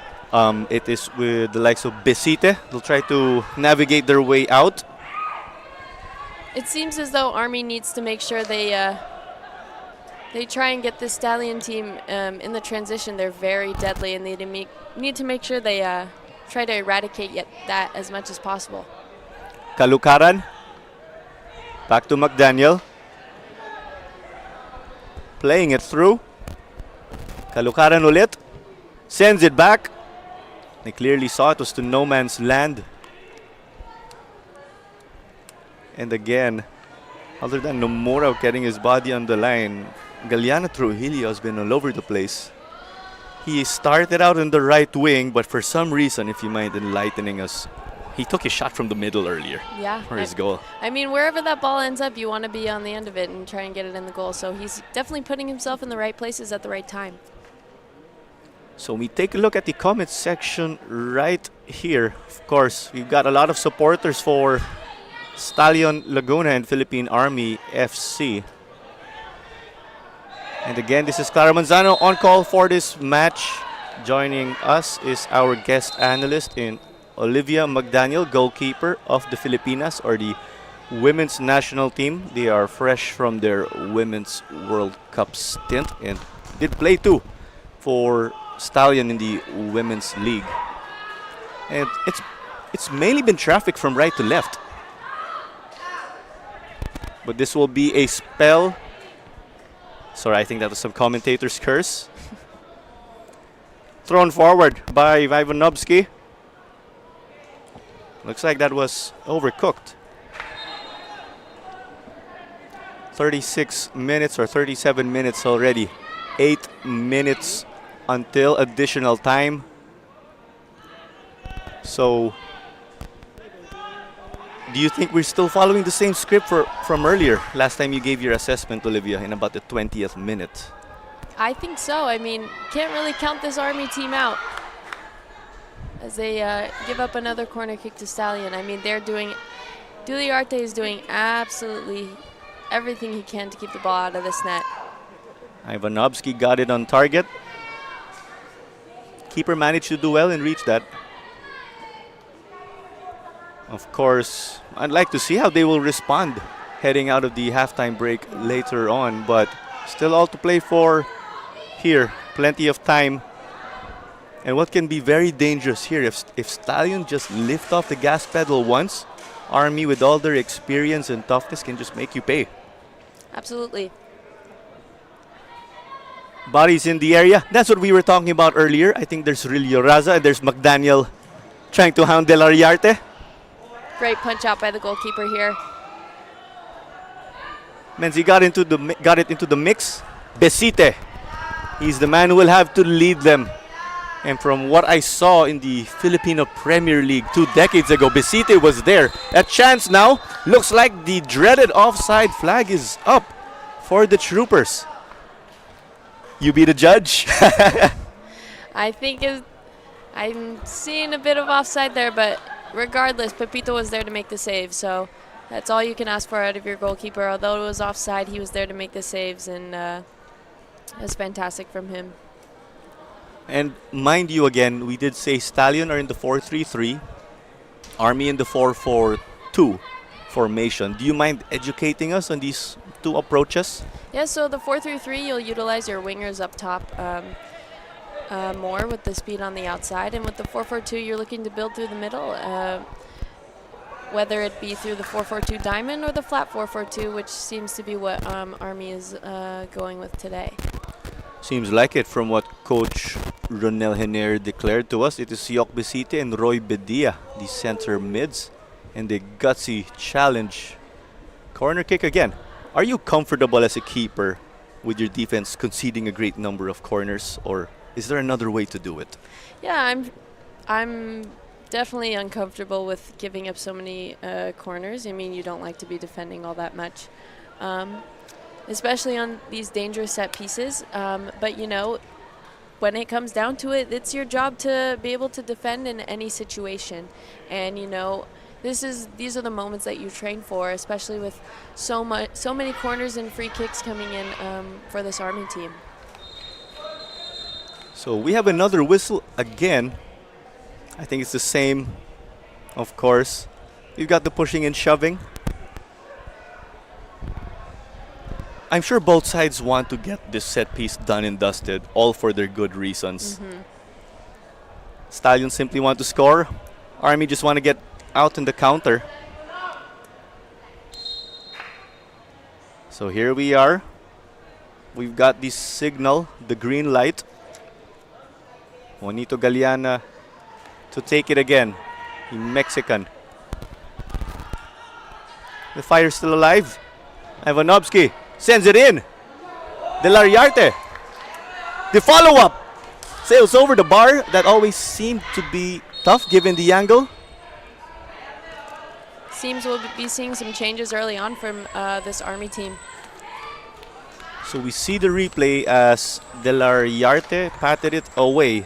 it is with the likes of Besite. They'll try to navigate their way out. It seems as though Army needs to make sure they try and get the Stallion team in the transition. They're very deadly, and they need to make sure they try to eradicate that as much as possible. Kalukaran. Back to McDaniel. Playing it through. Kalukaran ulit. Sends it back. They clearly saw it was to no man's land. And again, other than Nomura getting his body on the line, Galeano Trujillo has been all over the place. He started out in the right wing, but for some reason, if you mind enlightening us, he took his shot from the middle earlier Yeah. for his goal. I mean, wherever that ball ends up, you want to be on the end of it and try and get it in the goal. So he's definitely putting himself in the right places at the right time. So we take a look at the comment section right here. Of course, we've got a lot of supporters for Stallion Laguna and Philippine Army FC. And again, this is Clara Manzano on call for this match. Joining us is our guest analyst in Olivia McDaniel, goalkeeper of the Filipinas, or the women's national team. They are fresh from their Women's World Cup stint and did play too for Stallion in the Women's League. And it's mainly been traffic from right to left. But this will be a spell. Sorry, I think that was some commentator's curse. Thrown forward by Ivanovsky. Looks like that was overcooked. 36 minutes or 37 minutes already. 8 minutes until additional time. So, do you think we're still following the same script from earlier? Last time you gave your assessment, Olivia, in about the 20th minute. I think so. I mean, can't really count this Army team out as they give up another corner kick to Stallion. I mean, Duliarte is doing absolutely everything he can to keep the ball out of this net. Ivanovsky got it on target. Keeper managed to do well and reach that. Of course, I'd like to see how they will respond heading out of the halftime break later on, but still all to play for here. Plenty of time. And what can be very dangerous here, if Stallion just lift off the gas pedal once, Army with all their experience and toughness can just make you pay. Absolutely. Bodies in the area. That's what we were talking about earlier. I think there's Rilio Raza and there's McDaniel trying to hound De La Riarte. Great punch out by the goalkeeper here. Menzi got it into the mix. Besite. He's the man who will have to lead them. And from what I saw in the Filipino Premier League 2 decades ago, Besite was there. A chance now. Looks like the dreaded offside flag is up for the Troopers. You be the judge. I think I'm seeing a bit of offside there, but regardless, Pepito was there to make the save, so that's all you can ask for out of your goalkeeper. Although it was offside, he was there to make the saves, and it was fantastic from him. And mind you, again, we did say Stallion are in the 4-3-3, Army in the 4-4-2 formation. Do you mind educating us on these two approaches? Yeah, so the 4-3-3, you'll utilize your wingers up top more with the speed on the outside. And with the 4-4-2, you're looking to build through the middle, whether it be through the 4-4-2 diamond or the flat 4-4-2, which seems to be what Army is going with today. Seems like it from what Coach Ronel Hener declared to us. It is Yok Besite and Roy Bedia, the center mids, and the gutsy challenge. Corner kick again. Are you comfortable as a keeper with your defense conceding a great number of corners, or is there another way to do it? Yeah, I'm definitely uncomfortable with giving up so many corners. I mean, you don't like to be defending all that much, especially on these dangerous set pieces. But, you know, when it comes down to it, it's your job to be able to defend in any situation. And, you know, these are the moments that you train for, especially with so many corners and free kicks coming in for this Army team. So we have another whistle again. I think it's the same, of course. You've got the pushing and shoving. I'm sure both sides want to get this set piece done and dusted, all for their good reasons. Stallions simply want to score. Army just want to get out in the counter. So here we are. We've got the signal, the green light. Juanito Galeana to take it again. The Mexican. The fire's still alive. Ivanovsky sends it in. De La Riarte. The follow-up sails over the bar. That always seemed to be tough given the angle. Seems we'll be seeing some changes early on from this Army team. So we see the replay as De La Riarte patted it away.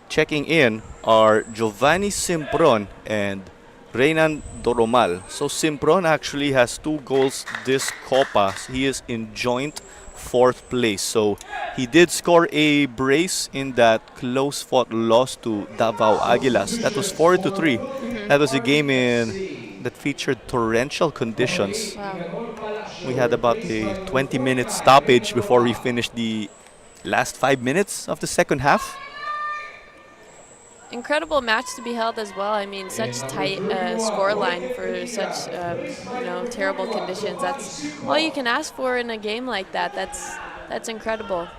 Checking in are Giovanni Simpron and Reynan Doromal. So Simpron actually has 2 goals this Copa. He is in joint 4th place. So he did score a brace in that close-fought loss to Davao Aguilas. That was 4-3. That was a game that featured torrential conditions. Wow. We had about a 20-minute stoppage before we finished the last 5 minutes of the second half. Incredible match to be held as well. I mean, such tight score line for such terrible conditions. That's all you can ask for in a game like that. That's incredible.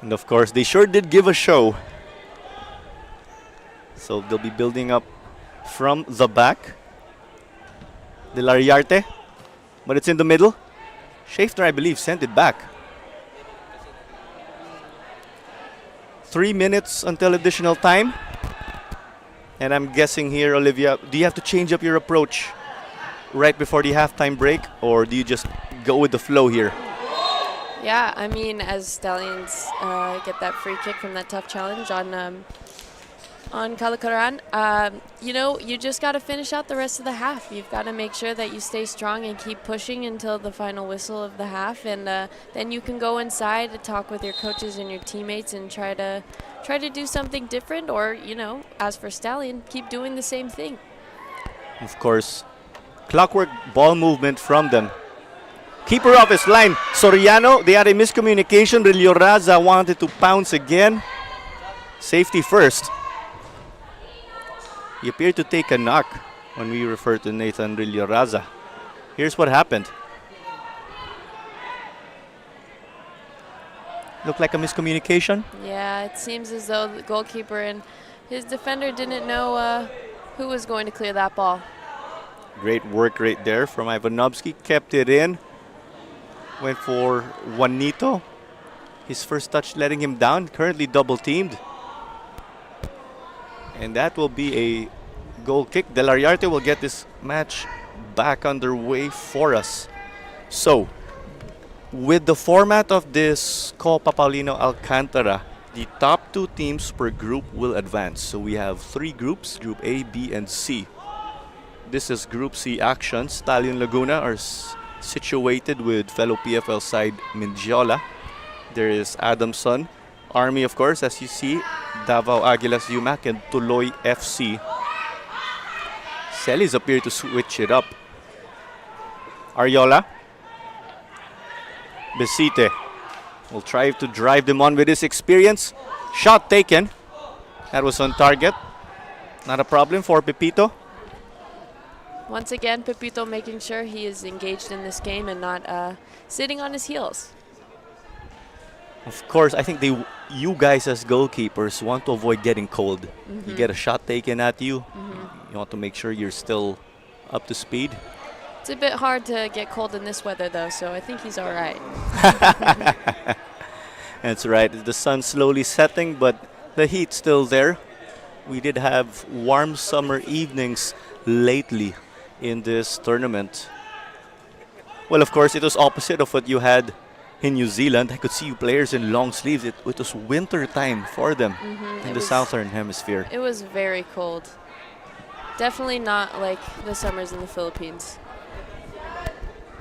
And of course, they sure did give a show. So they'll be building up from the back. De La Riarte, but it's in the middle. Schaefer, I believe, sent it back. 3 minutes until additional time. And I'm guessing here, Olivia, do you have to change up your approach right before the halftime break, or do you just go with the flow here? Yeah, I mean, as Stallions get that free kick from that tough challenge on Calacaran, you just got to finish out the rest of the half. You've got to make sure that you stay strong and keep pushing until the final whistle of the half, and then you can go inside to talk with your coaches and your teammates and try to do something different, or, as for Stallion, keep doing the same thing. Of course, clockwork ball movement from them. Keeper off his line, Soriano. They had a miscommunication. Rilio Raza wanted to pounce again. Safety first. He appeared to take a knock when we refer to Nathan Rilloraza. Here's what happened. Looked like a miscommunication. Yeah, it seems as though the goalkeeper and his defender didn't know who was going to clear that ball. Great work right there from Ivanovsky. Kept it in. Went for Juanito. His first touch letting him down. Currently double teamed. And that will be a goal kick. Delariarte will get this match back underway for us. So, with the format of this Copa Paulino Alcantara, the top 2 teams per group will advance. So we have 3 groups, Group A, B, and C. This is Group C action. Stallion Laguna are situated with fellow PFL side Mindiola. There is Adamson, Army of course, as you see, Davao Aguilas UMAC, and Tuloy FC. Celis appear to switch it up. Ariola. Besite will try to drive them on with his experience. Shot taken. That was on target. Not a problem for Pepito. Once again, Pepito making sure he is engaged in this game and not sitting on his heels. Of course, I think you guys as goalkeepers want to avoid getting cold. You get a shot taken at you. You want to make sure you're still up to speed. It's a bit hard to get cold in this weather, though, so I think he's all right. That's right. The sun's slowly setting, but the heat's still there. We did have warm summer evenings lately in this tournament. Well, of course, it was opposite of what you had in New Zealand. I could see you players in long sleeves. It was winter time for them in the southern hemisphere. It was very cold. Definitely not like the summers in the Philippines.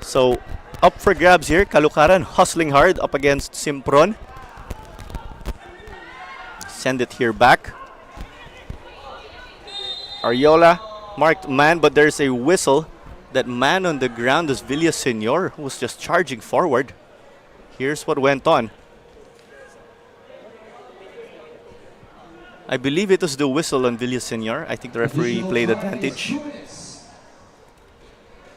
So, up for grabs here. Caloocaran hustling hard up against Simpron. Send it here back. Ariola marked man, but there's a whistle. That man on the ground is Villaseñor, who was just charging forward. Here's what went on. I believe it was the whistle on Villaseñor. I think the referee played advantage.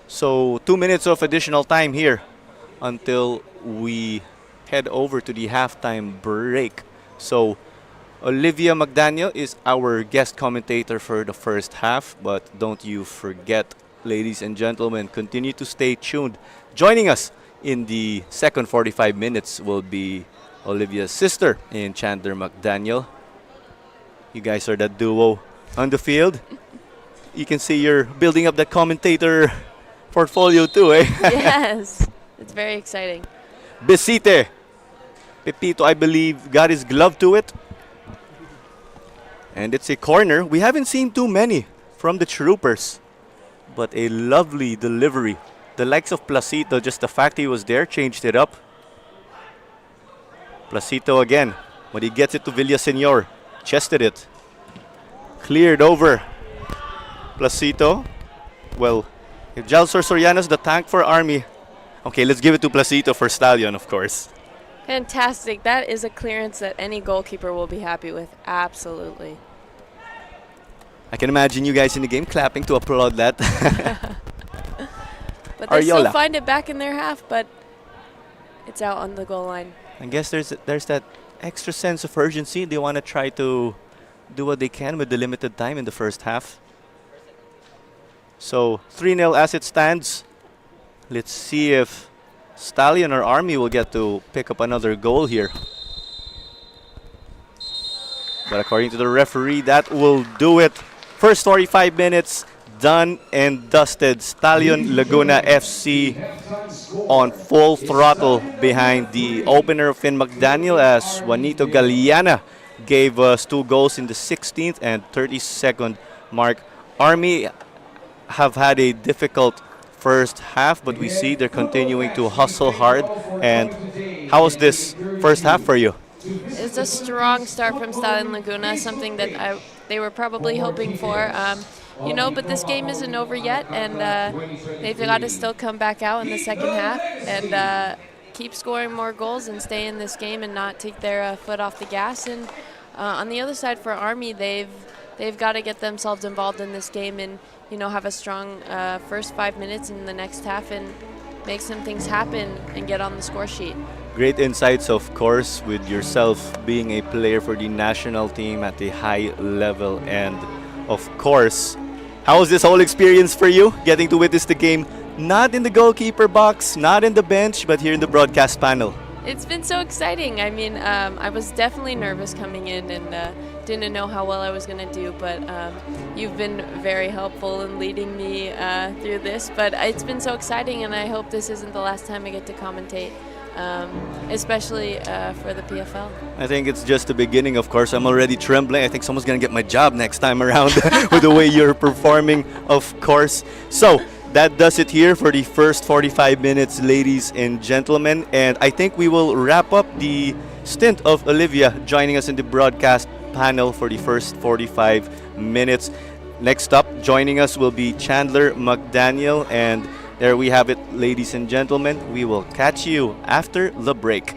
So 2 minutes of additional time here until we head over to the halftime break. So Olivia McDaniel is our guest commentator for the first half, but don't you forget, ladies and gentlemen, continue to stay tuned. Joining us in the second 45 minutes will be Olivia's sister in Chandler McDaniel. You guys are that duo on the field. You can see you're building up that commentator portfolio too, eh? Yes, it's very exciting. Besite. Pepito, I believe, got his glove to it. And it's a corner. We haven't seen too many from the Troopers, but a lovely delivery. The likes of Placito, just the fact he was there, changed it up. Placito again, but he gets it to Villaseñor. Chested it. Cleared over. Placito. Well, if Jalsor Soriano's the tank for Army, okay, let's give it to Placito for Stallion, of course. Fantastic. That is a clearance that any goalkeeper will be happy with. Absolutely. I can imagine you guys in the game clapping to applaud that. But they Ariola. still find it back in their half, but it's out on the goal line. I guess there's that extra sense of urgency. They want to try to do what they can with the limited time in the first half. So 3-0 as it stands. Let's see if Stallion or Army will get to pick up another goal here. But according to the referee, that will do it. First 45 minutes done and dusted. Stallion Laguna FC on full throttle behind the opener, Finn McDaniel, as Juanito Galeana gave us 2 goals in the 16th and 32nd mark. Army have had a difficult first half, but we see they're continuing to hustle hard. And how was this first half for you? It's a strong start from Stallion Laguna, something that they were probably hoping for. But this game isn't over yet, and they've got to still come back out in the second half and keep scoring more goals and stay in this game and not take their foot off the gas. And on the other side for Army, they've got to get themselves involved in this game and have a strong first 5 minutes in the next half and make some things happen and get on the score sheet. Great insights, of course, with yourself being a player for the national team at a high level. And of course, how was this whole experience for you? Getting to witness the game not in the goalkeeper box, not in the bench, but here in the broadcast panel. It's been so exciting. I mean, I was definitely nervous coming in and didn't know how well I was going to do, but you've been very helpful in leading me through this. But it's been so exciting, and I hope this isn't the last time I get to commentate, especially for the PFL. I think it's just the beginning, of course. I'm already trembling. I think someone's going to get my job next time around with the way you're performing, of course. So, that does it here for the first 45 minutes, ladies and gentlemen. And I think we will wrap up the stint of Olivia joining us in the broadcast panel for the first 45 minutes. Next up, joining us will be Chandler McDaniel. And there we have it, ladies and gentlemen. We will catch you after the break.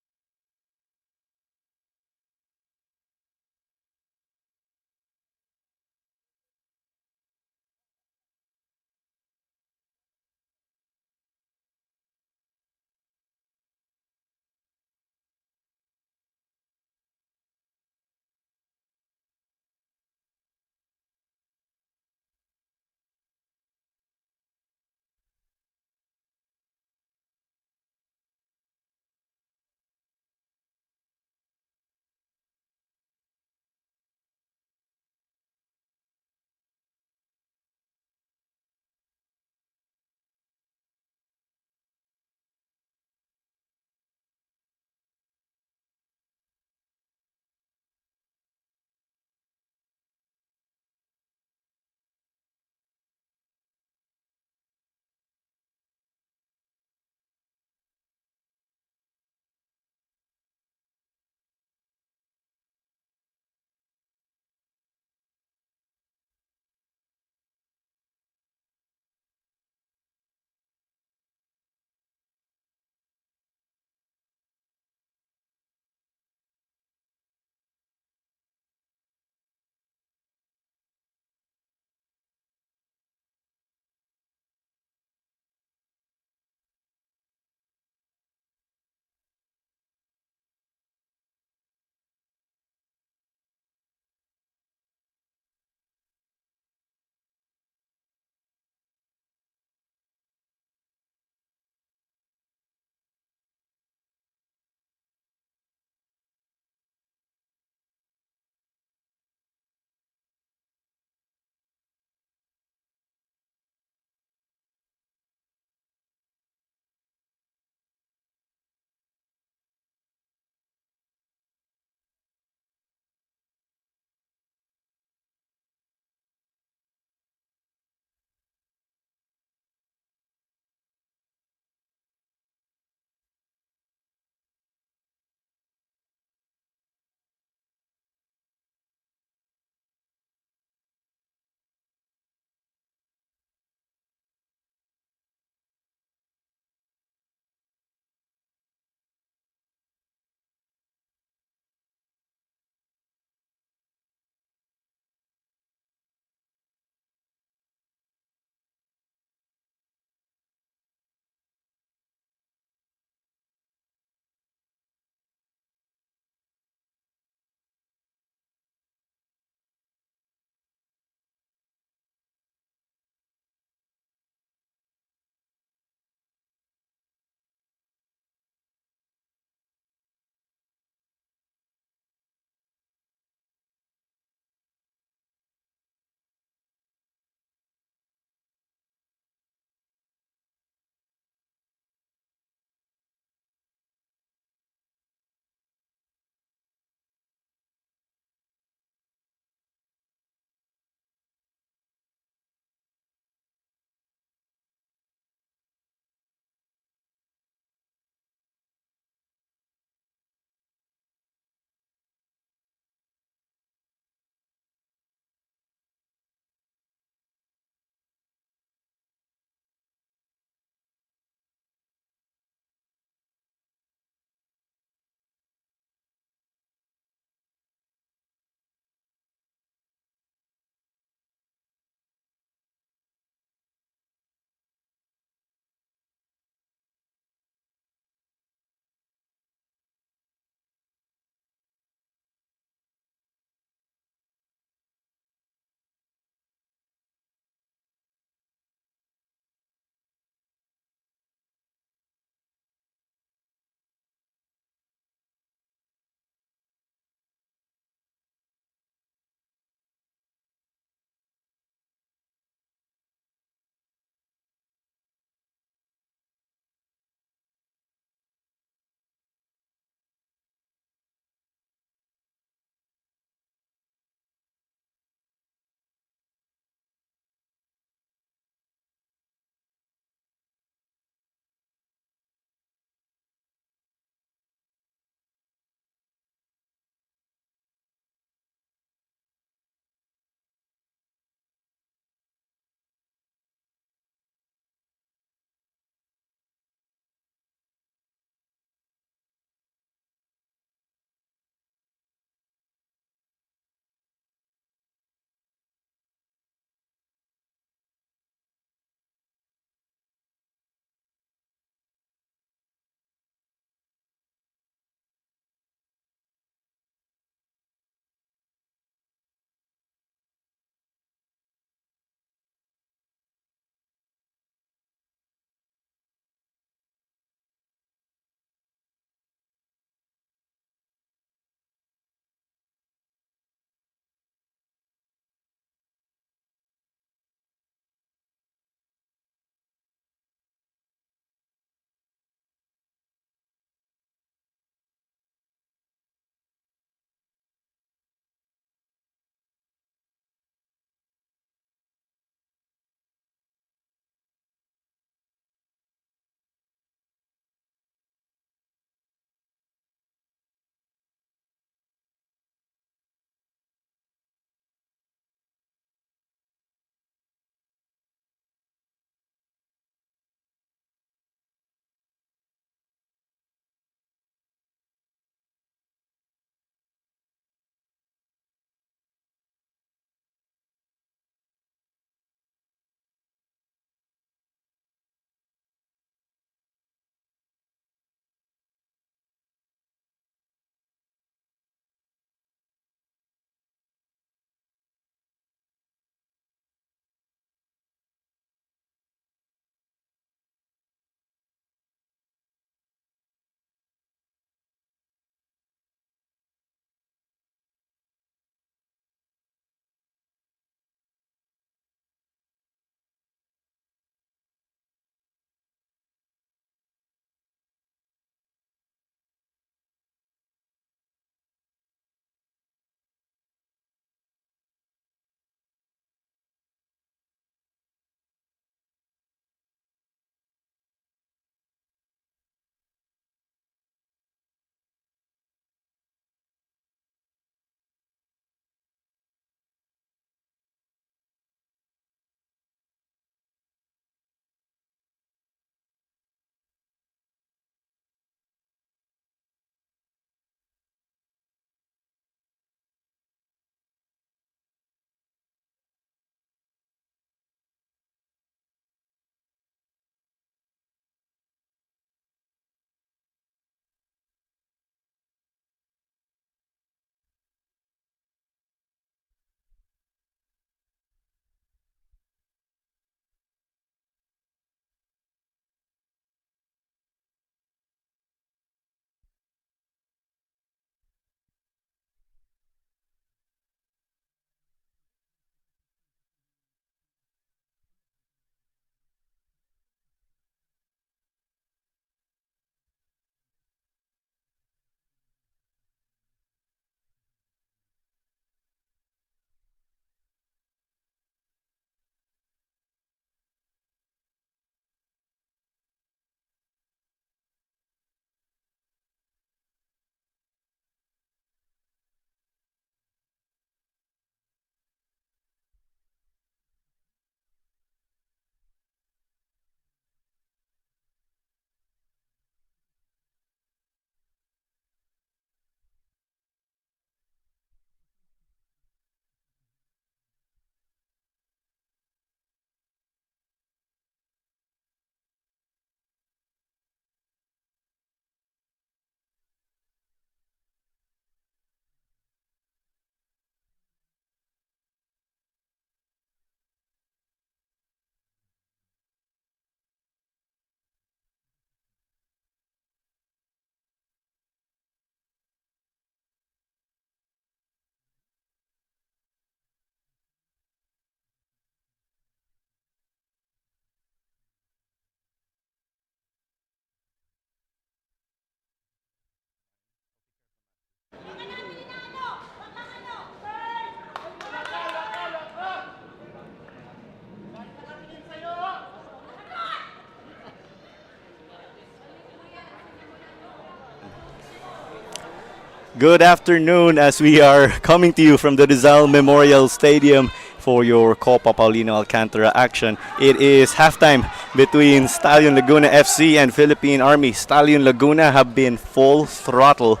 Good afternoon as we are coming to you from the Rizal Memorial Stadium for your Copa Paulino Alcantara action. It is halftime between Stallion Laguna FC and Philippine Army. Stallion Laguna have been full throttle.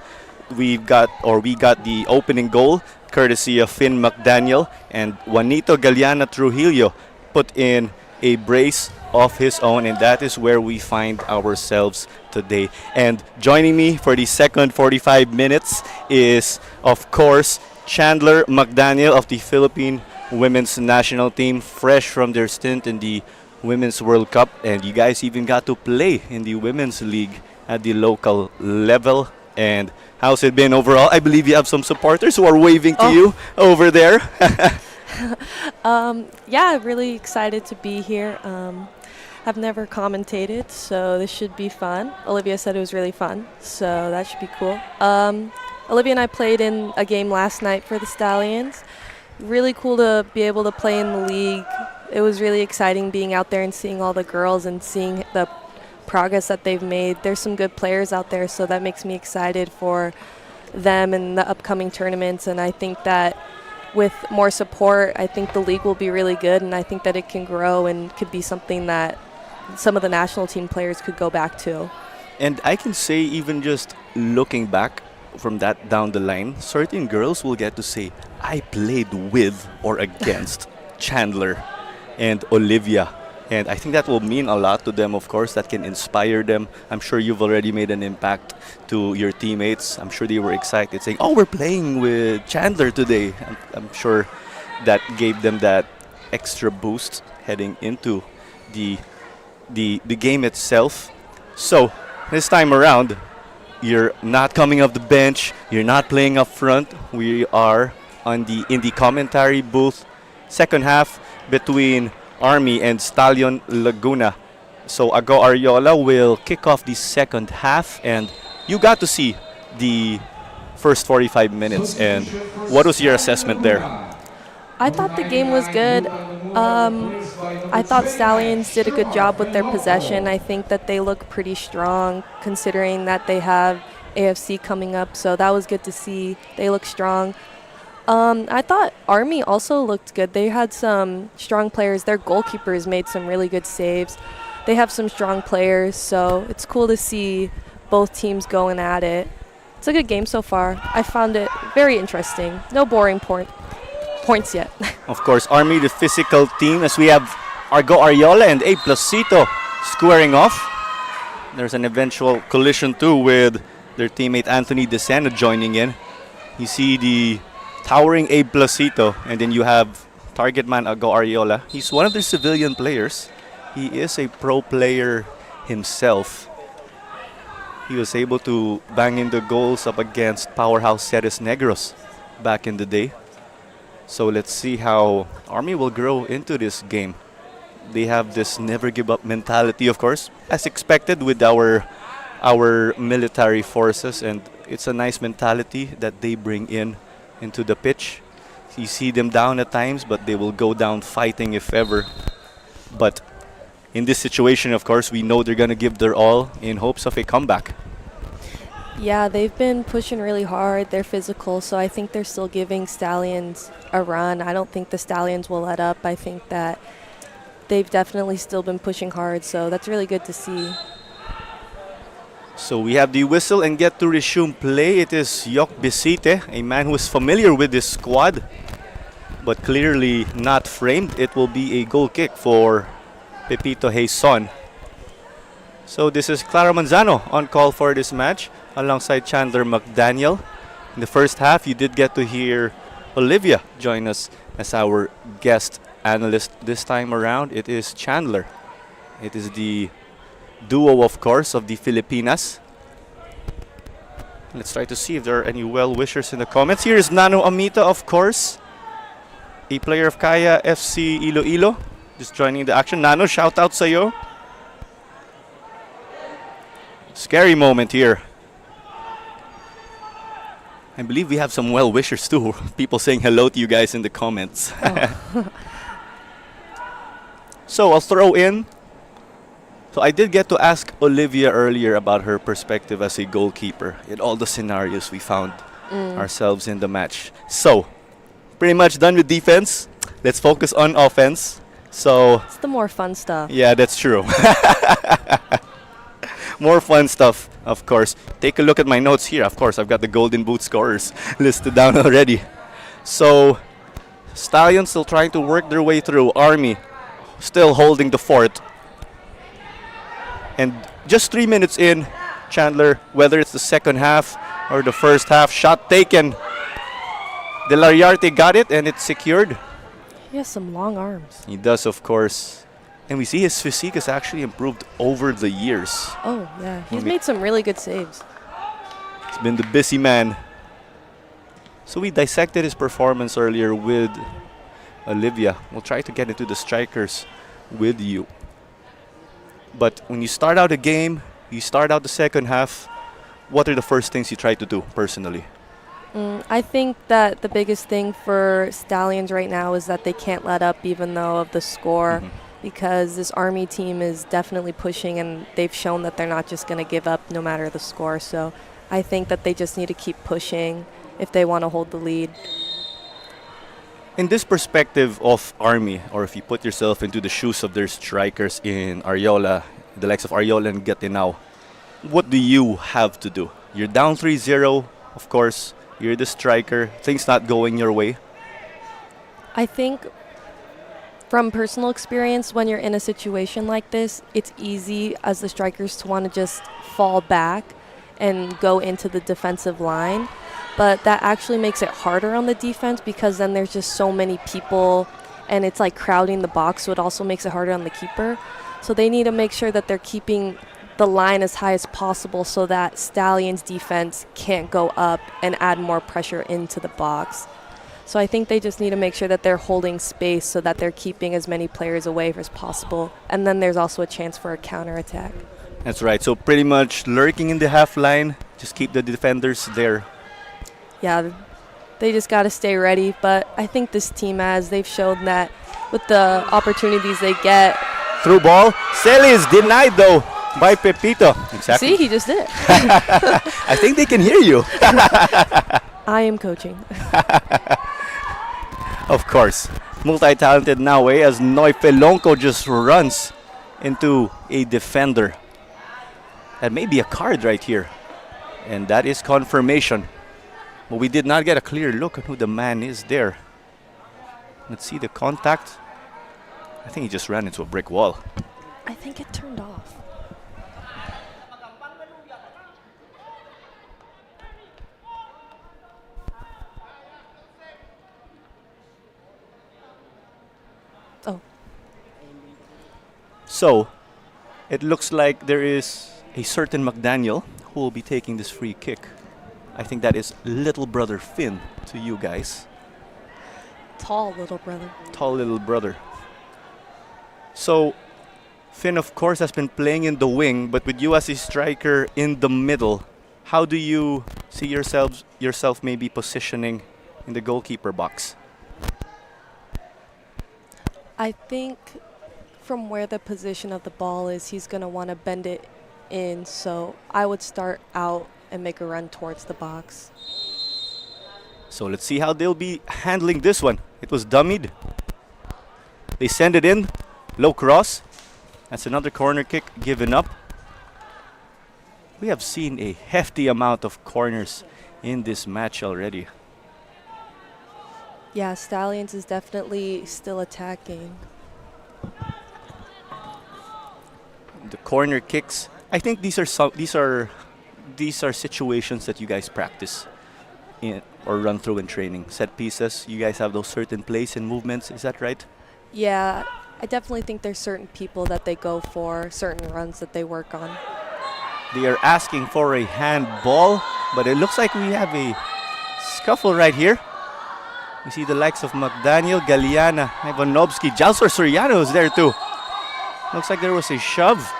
We got the opening goal courtesy of Finn McDaniel, and Juanito Galeana Trujillo put in a brace of his own, and that is where we find ourselves today. And joining me for the second 45 minutes is, of course, Chandler McDaniel of the Philippine women's national team, fresh from their stint in the Women's World Cup, and you guys even got to play in the Women's League at the local level. And how's it been overall? I believe you have some supporters who are waving to you over there. Yeah, really excited to be here. I've never commentated, so this should be fun. Olivia said it was really fun, so that should be cool. Olivia and I played in a game last night for the Stallions. Really cool to be able to play in the league. It was really exciting being out there and seeing all the girls and seeing the progress that they've made. There's some good players out there, so that makes me excited for them and the upcoming tournaments. And I think that with more support, I think the league will be really good, and I think that it can grow and could be something that some of the national team players could go back to. And I can say, even just looking back from that down the line, certain girls will get to say, I played with or against Chandler and Olivia. And I think that will mean a lot to them, of course. That can inspire them. I'm sure you've already made an impact to your teammates. I'm sure they were excited, saying, oh, we're playing with Chandler today. I'm sure that gave them that extra boost heading into the game itself. So this time around, you're not coming off the bench. You're not playing up front. We are in the commentary booth. Second half between Army and Stallion Laguna. So Ago Ariola will kick off the second half, and you got to see the first 45 minutes. And what was your assessment there? I thought the game was good. I thought Stallions did a good job with their possession. I think that they look pretty strong considering that they have AFC coming up, so that was good to see. They look strong. I thought Army also looked good. They had some strong players. Their goalkeepers made some really good saves. They have some strong players, so it's cool to see both teams going at it. It's a good game so far. I found it very interesting. No boring points yet. Of course, Army, the physical team, as we have Argo Ariola and A Placito squaring off. There's an eventual collision too with their teammate Anthony DeSena joining in. You see the towering Abe Placito, and then you have target man Ago Ariola. He's one of their civilian players. He is a pro player himself. He was able to bang in the goals up against powerhouse Ceres Negros back in the day. So let's see how Army will grow into this game. They have this never give up mentality, of course, as expected with our military forces, and it's a nice mentality that they bring into the pitch. You see them down at times, but they will go down fighting if ever. But in this situation, of course, we know they're going to give their all in hopes of a comeback. Yeah, they've been pushing really hard. They're physical, so I think they're still giving Stallions a run. I don't think the Stallions will let up. I think that they've definitely still been pushing hard, so that's really good to see. So we have the whistle and get to resume play. It is Yok Bisite, a man who is familiar with this squad, but clearly not framed. It will be a goal kick for Pepito Hayson. So this is Clara Manzano on call for this match alongside Chandler McDaniel. In the first half, you did get to hear Olivia join us as our guest analyst. This time around, it is Chandler. It is the duo, of course, of the Filipinas. Let's try to see if there are any well-wishers in the comments. Here is Nano Amita, of course, a player of Kaya FC Iloilo, just joining the action. Nano, shout out sa'yo. Scary moment here. I believe we have some well-wishers too. People saying hello to you guys in the comments. Oh. So I'll throw in. So I did get to ask Olivia earlier about her perspective as a goalkeeper in all the scenarios we found ourselves in the match. So, pretty much done with defense. Let's focus on offense. So, It's the more fun stuff. yeah, that's true. More fun stuff, of course. Take a look at my notes here. Of course, I've got the Golden Boot scorers listed down already. So, Stallions still trying to work their way through. Army still holding the fort. And just 3 minutes in, Chandler, whether it's the second half or the first half, shot taken. De La Riarte got it and it's secured. He has some long arms. He does, of course. And we see his physique has actually improved over the years. Oh, yeah. He's Okay. made some really good saves. He's been the busy man. So we dissected his performance earlier with Olivia. We'll try to get into the strikers with you. But when you start out a game, you start out the second half, what are the first things you try to do personally? I think that the biggest thing for Stallions right now is that they can't let up even though of the score. Because this Army team is definitely pushing and they've shown that they're not just going to give up no matter the score. So I think that they just need to keep pushing if they want to hold the lead. In this perspective of Army, or if you put yourself into the shoes of their strikers in Ariola, the likes of Ariola and Gatinao, what do you have to do? You're down 3-0, of course. You're the striker. Things not going your way. I think from personal experience, when you're in a situation like this, it's easy as the strikers to want to just fall back and go into the defensive line. But that actually makes it harder on the defense because then there's just so many people and it's like crowding the box, so it also makes it harder on the keeper. So they need to make sure that they're keeping the line as high as possible so that Stallions defense can't go up and add more pressure into the box. So I think they just need to make sure that they're holding space so that they're keeping as many players away as possible. And then there's also a chance for a counterattack. That's right. So pretty much lurking in the half line, just keep the defenders there. Yeah, they just got to stay ready. But I think this team they've shown that with the opportunities they get. Through ball. Celi is denied though by Pepito. Exactly. See, he just did it. I think they can hear you. I am coaching. Of course. Multi-talented now as Noy Pelonco just runs into a defender. That may be a card right here. And that is confirmation. But we did not get a clear look at who the man is there. Let's see the contact. I think he just ran into a brick wall. I think it turned off. Oh. So, it looks like there is a certain McDaniel who will be taking this free kick. I think that is little brother Finn to you guys. Tall little brother. Tall little brother. So, Finn, of course, has been playing in the wing, but with you as a striker in the middle, how do you see yourself maybe positioning in the goalkeeper box? I think from where the position of the ball is, he's going to want to bend it in. So I would start out and make a run towards the box. So let's see how they'll be handling this one. It was dummied. They send it in. Low cross. That's another corner kick given up. We have seen a hefty amount of corners in this match already. Yeah, Stallions is definitely still attacking. The corner kicks. I think these are situations that you guys practice in or run through in training. Set pieces. You guys have those certain plays and movements. Is that right? Yeah, I definitely think there's certain people that they go for, certain runs that they work on. They are asking for a handball, but it looks like we have a scuffle right here. We see the likes of McDaniel, Galeana, Ivanovsky, Jalsor Soriano is there too. Looks like there was a shove.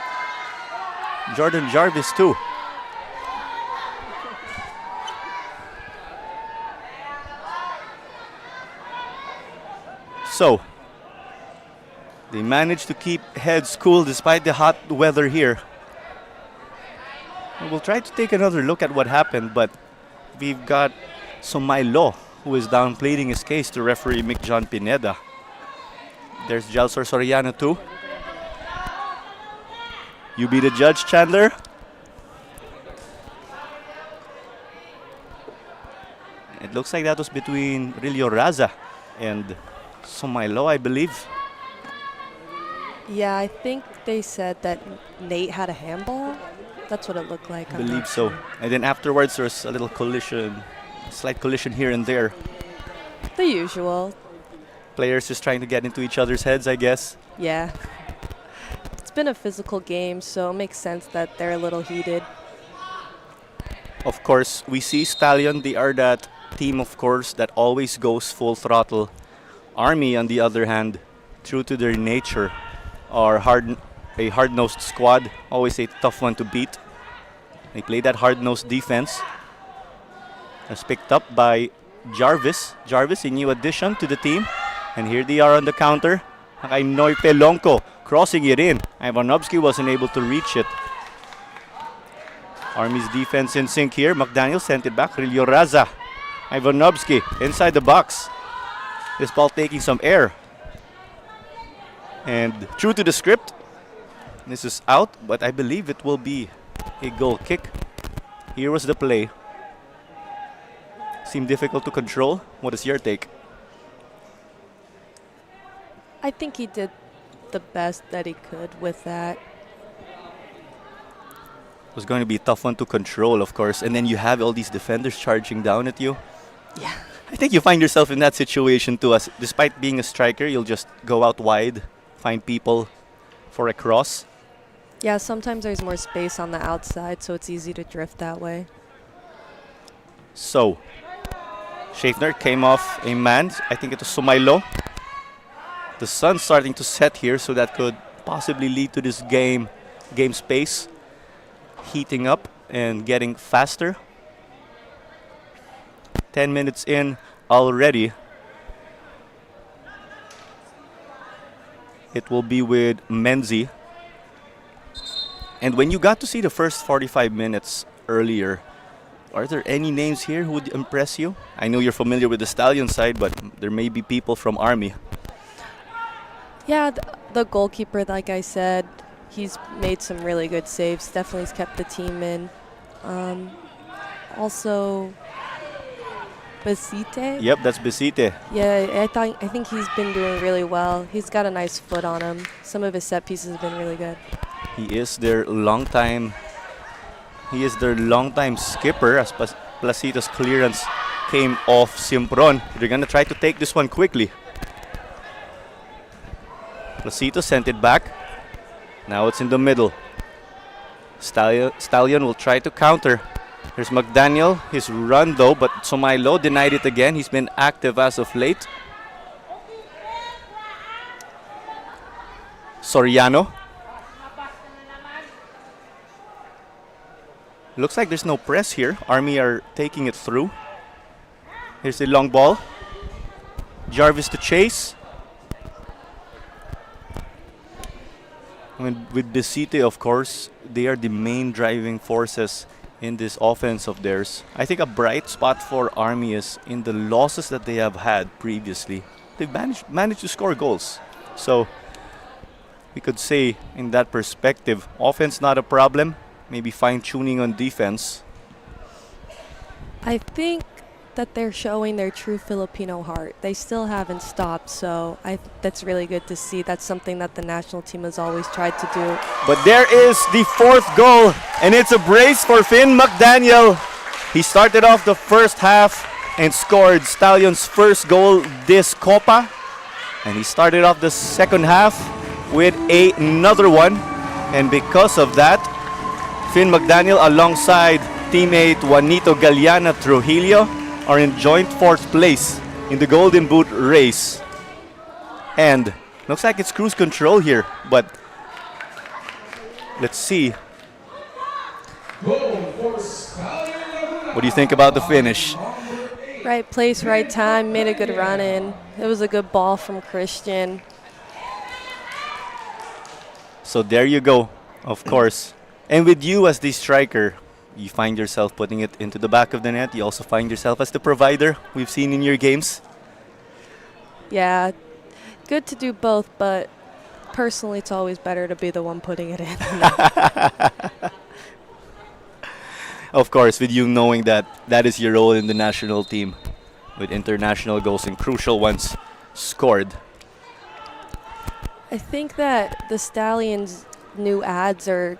Jordan Jarvis too. So, they managed to keep heads cool despite the hot weather here. We'll try to take another look at what happened, but we've got Sumailo, who is down pleading his case to referee Mick John Pineda. There's Jalsor Soriano too. You be the judge, Chandler. It looks like that was between Rilio Raza and Sumailo, I believe. Yeah, I think they said that Nate had a handball. That's what it looked like. I believe so. And then afterwards, there's a little collision, slight collision here and there. The usual. Players just trying to get into each other's heads, I guess. Yeah. It's been a physical game, so it makes sense that they're a little heated. Of course, we see Stallion. They are that team, of course, that always goes full throttle. Army, on the other hand, true to their nature, are a hard-nosed squad, always a tough one to beat. They play that hard-nosed defense. That's picked up by Jarvis. Jarvis, a new addition to the team. And here they are on the counter. Noy Pelonco crossing it in. Ivanovsky wasn't able to reach it. Army's defense in sync here. McDaniel sent it back. Rilio Raza. Ivanovsky inside the box. This ball taking some air. And true to the script, this is out, but I believe it will be a goal kick. Here was the play. Seemed difficult to control. What is your take? I think he did the best that he could with that. It was going to be a tough one to control, of course. And then you have all these defenders charging down at you. Yeah. I think you find yourself in that situation too. As despite being a striker, you'll just go out wide, find people for a cross. Yeah, sometimes there's more space on the outside, so it's easy to drift that way. So, Schaeffner came off a man. I think it was Sumailo. The sun's starting to set here, so that could possibly lead to this game space heating up and getting faster. 10 minutes in already. It will be with Menzi. And when you got to see the first 45 minutes earlier, are there any names here who would impress you? I know you're familiar with the Stallion side, but there may be people from Army. Yeah, the goalkeeper, like I said, he's made some really good saves. Definitely has kept the team in. Also, Besite. Yep, that's Besite. Yeah, I think he's been doing really well. He's got a nice foot on him. Some of his set pieces have been really good. He is their longtime skipper as Placido's clearance came off Simpron. They're gonna try to take this one quickly. Placido sent it back. Now it's in the middle. Stallion will try to counter. Here's McDaniel, his run though, but Sumailo denied it again. He's been active as of late. Soriano. Looks like there's no press here. Army are taking it through. Here's the long ball. Jarvis to chase. With Besite, of course, they are the main driving forces in this offense of theirs. I think a bright spot for Army is in the losses that they have had previously. They've managed to score goals. So we could say in that perspective, offense not a problem, maybe fine-tuning on defense. I think that they're showing their true Filipino heart. They still haven't stopped, so that's really good to see. That's something that the national team has always tried to do. But there is the fourth goal, and it's a brace for Finn McDaniel. He started off the first half and scored Stallion's first goal this Copa. And he started off the second half with another one. And because of that, Finn McDaniel alongside teammate Juanito Galeana Trujillo are in joint fourth place in the Golden Boot race. And looks like it's cruise control here, but let's see. What do you think about the finish? Right place, right time, made a good run in. It was a good ball from Christian. So there you go, of course. And with you as the striker, You find yourself putting it into the back of the net. You also find yourself as the provider we've seen in your games. Yeah, good to do both, but personally, it's always better to be the one putting it in. Of course, with you knowing that that is your role in the national team, with international goals and crucial ones scored. I think that the Stallions' new ads are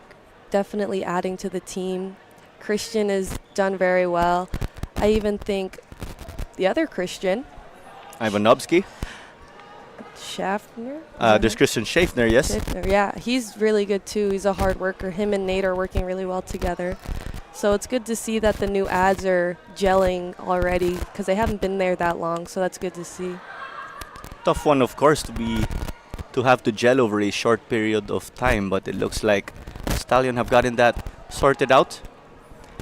definitely adding to the team. Christian has done very well. I even think the other Christian, Ivanovsky. Schaffner? There's Christian Schaffner, yes. Schaffner, yeah, he's really good too. He's a hard worker. Him and Nate are working really well together. So it's good to see that the new ads are gelling already because they haven't been there that long. So that's good to see. Tough one, of course, to have to gel over a short period of time, but it looks like Stallion have gotten that sorted out.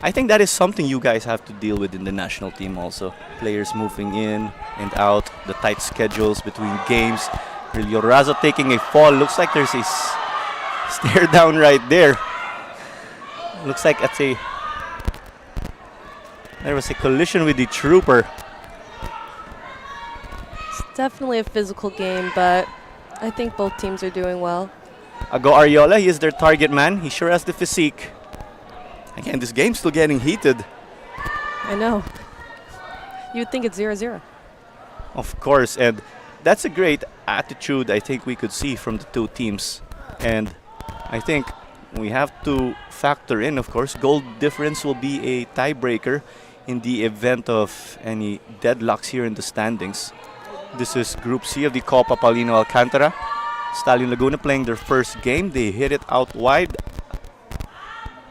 I think that is something you guys have to deal with in the national team also. Players moving in and out, the tight schedules between games. Raza taking a fall. Looks like there's a stare down right there. Looks like there was a collision with the trooper. It's definitely a physical game, but I think both teams are doing well. Ago Ariola, he is their target man. He sure has the physique. Again, this game's still getting heated. I know. You'd think it's 0-0. Of course, and that's a great attitude I think we could see from the two teams. And I think we have to factor in, of course, goal difference will be a tiebreaker in the event of any deadlocks here in the standings. This is Group C of the Copa Paulino Alcantara. Stallion Laguna playing their first game. They hit it out wide.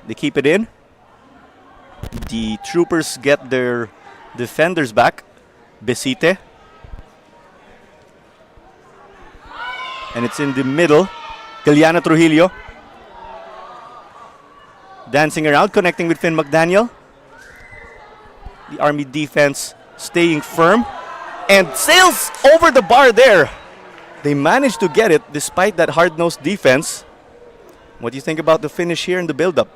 They keep it in. The Troopers get their defenders back. Besite. And it's in the middle. Galiana Trujillo. Dancing around, connecting with Finn McDaniel. The Army defense staying firm. And sails over the bar there. They managed to get it despite that hard-nosed defense. What do you think about the finish here in the build-up?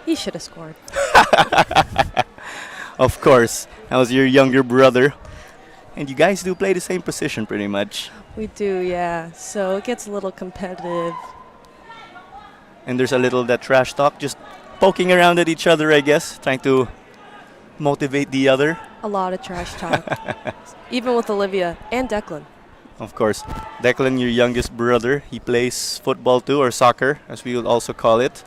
He should have scored. Of course. That was your younger brother. And you guys do play the same position pretty much. We do, yeah. So it gets a little competitive. And there's a little that trash talk, just poking around at each other, I guess, trying to motivate the other. A lot of trash talk. Even with Olivia and Declan. Of course. Declan, your youngest brother, he plays football too, or soccer, as we would also call it.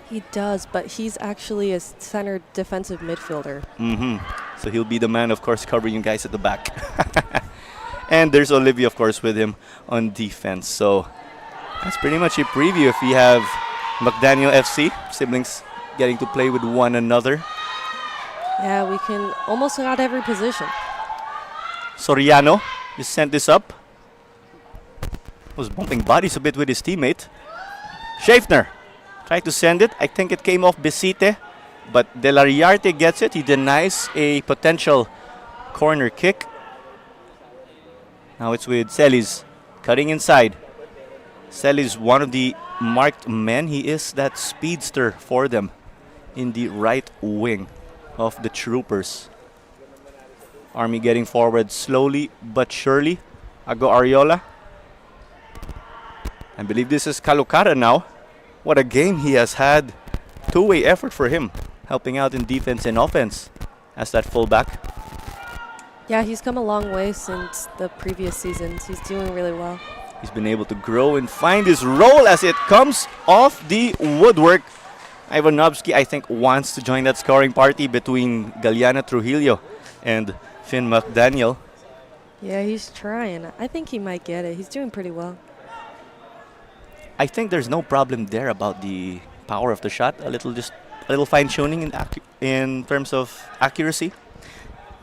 He does, but he's actually a center defensive midfielder. So he'll be the man, of course, covering you guys at the back. And there's Olivia, of course, with him on defense. So that's pretty much a preview. If we have McDaniel FC, siblings getting to play with one another. Yeah, we can almost got every position. Soriano just sent this up. Was bumping bodies a bit with his teammate. Schaffner tried to send it. I think it came off Besite, but De La Riarte gets it. He denies a potential corner kick. Now it's with Celis cutting inside. Celis, one of the marked men. He is that speedster for them in the right wing of the Troopers. Army getting forward slowly but surely. Ago Ariola. I believe this is Calocata now. What a game he has had. Two-way effort for him, helping out in defense and offense as that fullback. Yeah, he's come a long way since the previous seasons. He's doing really well. He's been able to grow and find his role as it comes off the woodwork. Ivanovsky, I think, wants to join that scoring party between Galiana Trujillo and Finn McDaniel. Yeah, he's trying. I think he might get it. He's doing pretty well. I think there's no problem there about the power of the shot. A little fine-tuning in terms of accuracy.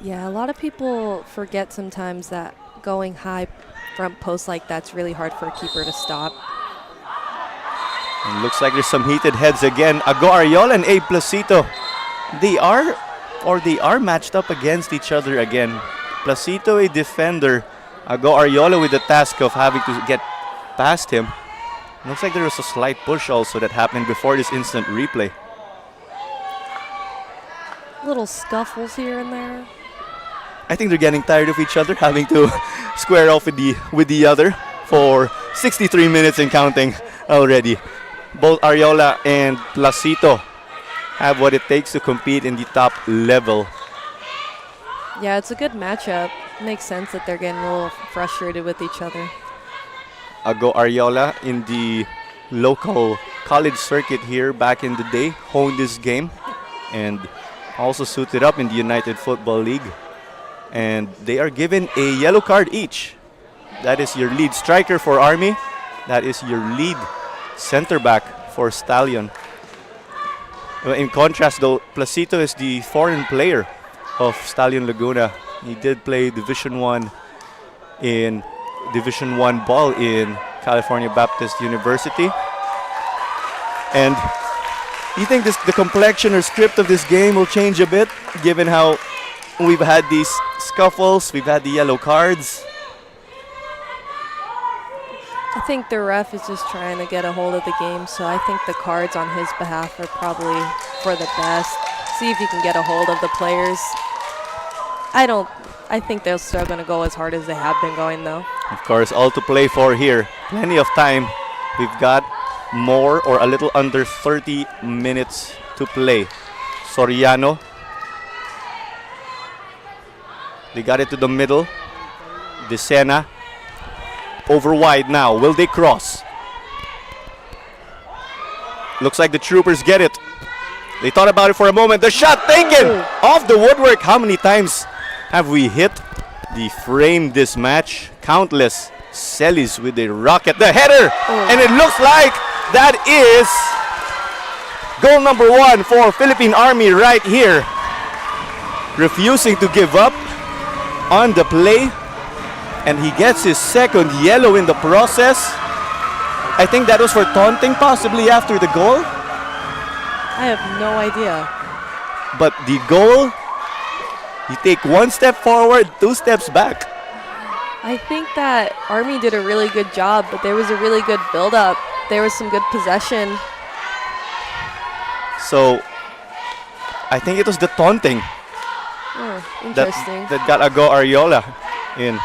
Yeah, a lot of people forget sometimes that going high front post like that's really hard for a keeper to stop. And looks like there's some heated heads again. Ago Ariola and A. Placito. They are matched up against each other again. Placito, a defender. Ago Ariola with the task of having to get past him. Looks like there was a slight push also that happened before this instant replay. Little scuffles here and there. I think they're getting tired of each other, having to square off with the other for 63 minutes and counting already. Both Ariola and Placito have what it takes to compete in the top level. Yeah, it's a good matchup. Makes sense that they're getting a little frustrated with each other. Ago Ariola in the local college circuit here back in the day honed this game and also suited up in the United Football League. And they are given a yellow card each. That is your lead striker for Army. That is your lead center back for Stallion. In contrast though, Placito is the foreign player of Stallion Laguna. He did play Division 1 ball in California Baptist University. And you think the complexion or script of this game will change a bit given how we've had these scuffles, we've had the yellow cards? I think the ref is just trying to get a hold of the game, so I think the cards on his behalf are probably for the best. See if you can get a hold of the players. I think they're still going to go as hard as they have been going, though. Of course, all to play for here. Plenty of time. We've got more or a little under 30 minutes to play. Soriano. They got it to the middle. Decena. Over wide now. Will they cross? Looks like the Troopers get it. They thought about it for a moment. The shot taken off the woodwork. How many times have we hit the frame this match? Countless. Celis with a rocket. The header! And it looks like that is goal number 1 for Philippine Army right here. Refusing to give up on the play. And he gets his second yellow in the process. I think that was for taunting possibly after the goal. I have no idea. But the goal, you take one step forward, 2 steps back. I think that Army did a really good job, but there was a really good build-up. There was some good possession. So, I think it was the taunting Interesting. that got Ago Ariola in.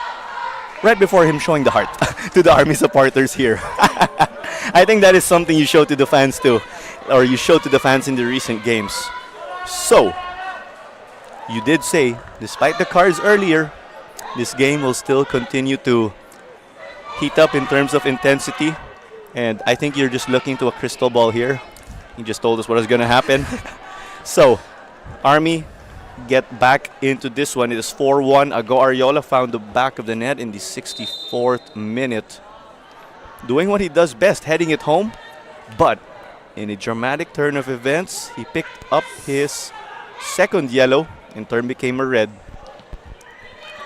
Right before him showing the heart to the Army supporters here. I think that is something you show to the fans too, or you show to the fans in the recent games. So, you did say, despite the cards earlier, this game will still continue to heat up in terms of intensity. And I think you're just looking to a crystal ball here. You just told us what is going to happen. So, Army get back into this one. It is 4-1. Ago Ariola found the back of the net in the 64th minute. Doing what he does best, heading it home. But in a dramatic turn of events, he picked up his second yellow. In turn became a red.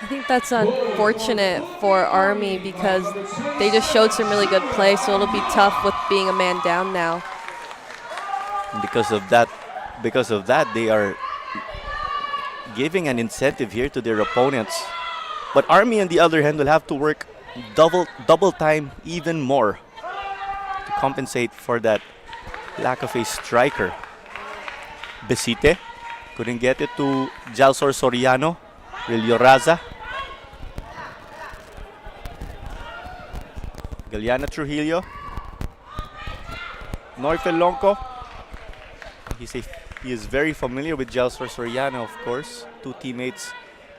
I think that's unfortunate for Army because they just showed some really good play, so it'll be tough with being a man down now. Because of that, they are giving an incentive here to their opponents. But Army, on the other hand, will have to work double time even more to compensate for that lack of a striker. Besite couldn't get it to Jalsor Soriano. Rilio Raza. Galiana Trujillo. Norfel Lonco. He is very familiar with Jalsor Soriano, of course. 2 teammates